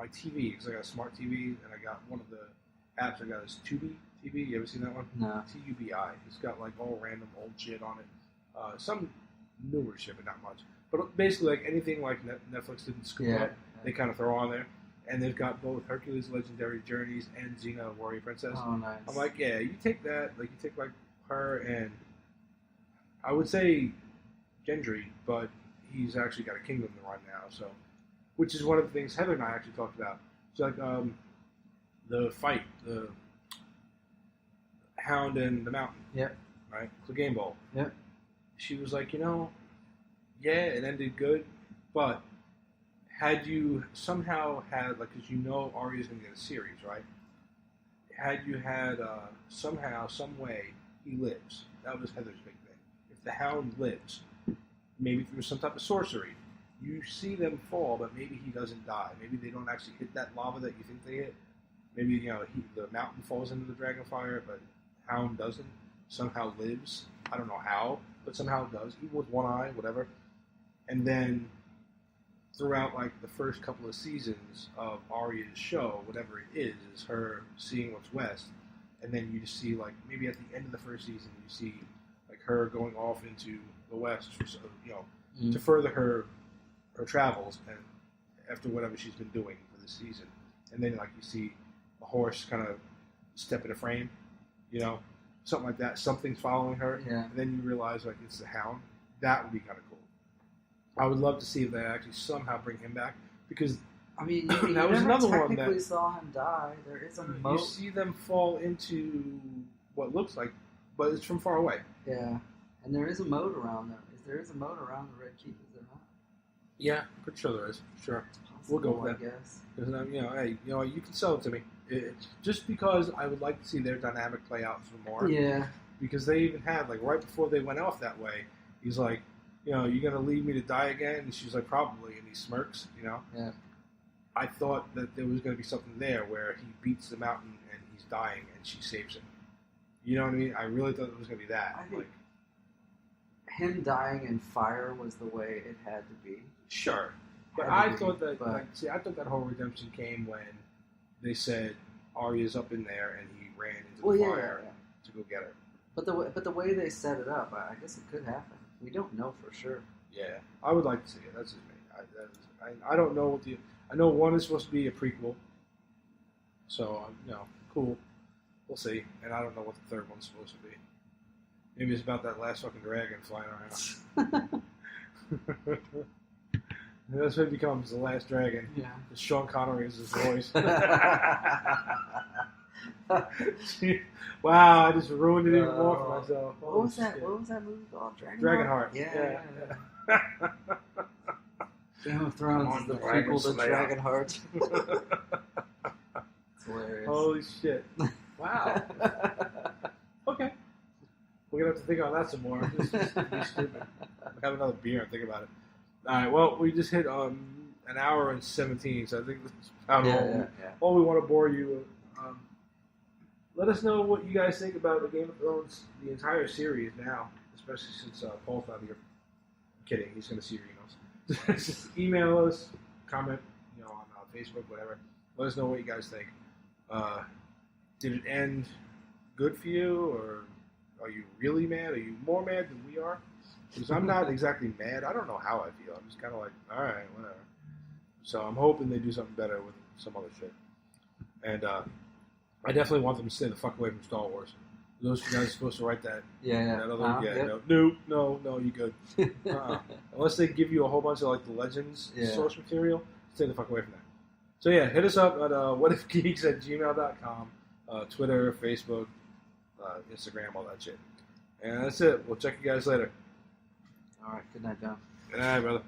A: TV because I got a smart TV and I got one of the apps I got is Tubi TV. You ever seen that one?
B: No.
A: TUBI. It's got all random old shit on it. Some newer shit, but not much. But basically, anything Netflix didn't scoop up, they kind of throw on there. And they've got both Hercules' Legendary Journeys and Xena, Warrior Princess.
B: Oh, nice.
A: I'm you take that, you take her and I would say Gendry, but he's actually got a kingdom to run now. So, which is one of the things Heather and I actually talked about. It's the fight, the Hound and the Mountain.
B: Yep.
A: Right? Clegane Bowl.
B: Yep.
A: She was like, yeah, it ended good, but had you somehow had, like, because you know Arya's going to get a series, right? Had you had somehow, some way, he lives. That was Heather's big thing. If the Hound lives, maybe through some type of sorcery, you see them fall, but maybe he doesn't die. Maybe they don't actually hit that lava that you think they hit. Maybe, you know, the mountain falls into the dragon fire, but Hound doesn't. Somehow lives. I don't know how, but somehow it does. Even with one eye, whatever. And then throughout, like, the first couple of seasons of Arya's show, whatever it is her seeing what's west. And then you just see, like, maybe at the end of the first season, you see, like, her going off into the west, for, you know, to further her travels and after whatever she's been doing for the season. And then, like, you see a horse kind of step in a frame, you know, something like that. Something's following her.
B: Yeah.
A: And then you realize, like, it's the Hound. That would be kind of cool. I would love to see if they actually somehow bring him back, because
B: I mean,
A: that
B: you
A: was
B: never
A: another one
B: technically
A: that
B: saw him die. There is a
A: you
B: moat.
A: see them fall into what looks like, but it's from far away.
B: Yeah, and there is a moat around them. There is a moat around the Red Keep, is there not?
A: Yeah, I'm pretty sure there is. Sure.
B: It's possible,
A: We'll go with
B: I
A: that.
B: guess.
A: Because, you know, hey, you know, you can sell it to me. Just because I would like to see their dynamic play out some more.
B: Yeah.
A: Because they even had, like, right before they went off that way, he's like, you know, you gonna leave me to die again? And she's like, probably. And he smirks, you know.
B: Yeah.
A: I thought that there was gonna be something there where he beats the mountain and he's dying and she saves him. You know what I mean? I really thought it was gonna be that.
B: I think him dying in fire was the way it had to be.
A: Sure. But I thought that, I thought that whole redemption came when they said Arya's up in there and he ran into the fire to go get her.
B: But the way they set it up, I guess it could happen. We don't know for sure.
A: Yeah, I would like to see it. That's just me. I don't know what I know one is supposed to be a prequel, so you know, cool. We'll see. And I don't know what the third one's supposed to be. Maybe it's about that last fucking dragon flying around. And that's what it becomes, the last dragon.
B: Yeah.
A: Sean Connery is his voice. Wow, I just ruined it even more for myself.
B: What was that? What was that movie called?
A: Dragonheart.
B: Yeah. Game of Thrones is the prequel to Dragonheart. It's hilarious.
A: Holy shit! Wow. Okay, we're gonna have to think on that some more. This is be stupid. Have another beer and think about it. All right. Well, we just hit an hour and 17, so I think that's about all we want to bore you with. Let us know what you guys think about the Game of Thrones, the entire series now, especially since Paul's not here. I'm kidding, he's going to see your emails. Just email us, comment, you know, on Facebook, whatever. Let us know what you guys think. Did it end good for you, or are you really mad? Are you more mad than we are? Because I'm not exactly mad. I don't know how I feel. I'm just kind of like, all right, whatever. So I'm hoping they do something better with some other shit. And I definitely want them to stay the fuck away from Star Wars. Those guys are supposed to write that. No, you good. Unless they give you a whole bunch of like the Legends source material, stay the fuck away from that. So yeah, hit us up at whatifgeeks@gmail.com, Twitter, Facebook, Instagram, all that shit. And that's it. We'll check you guys later.
B: All right. Good night, John.
A: Good night, brother.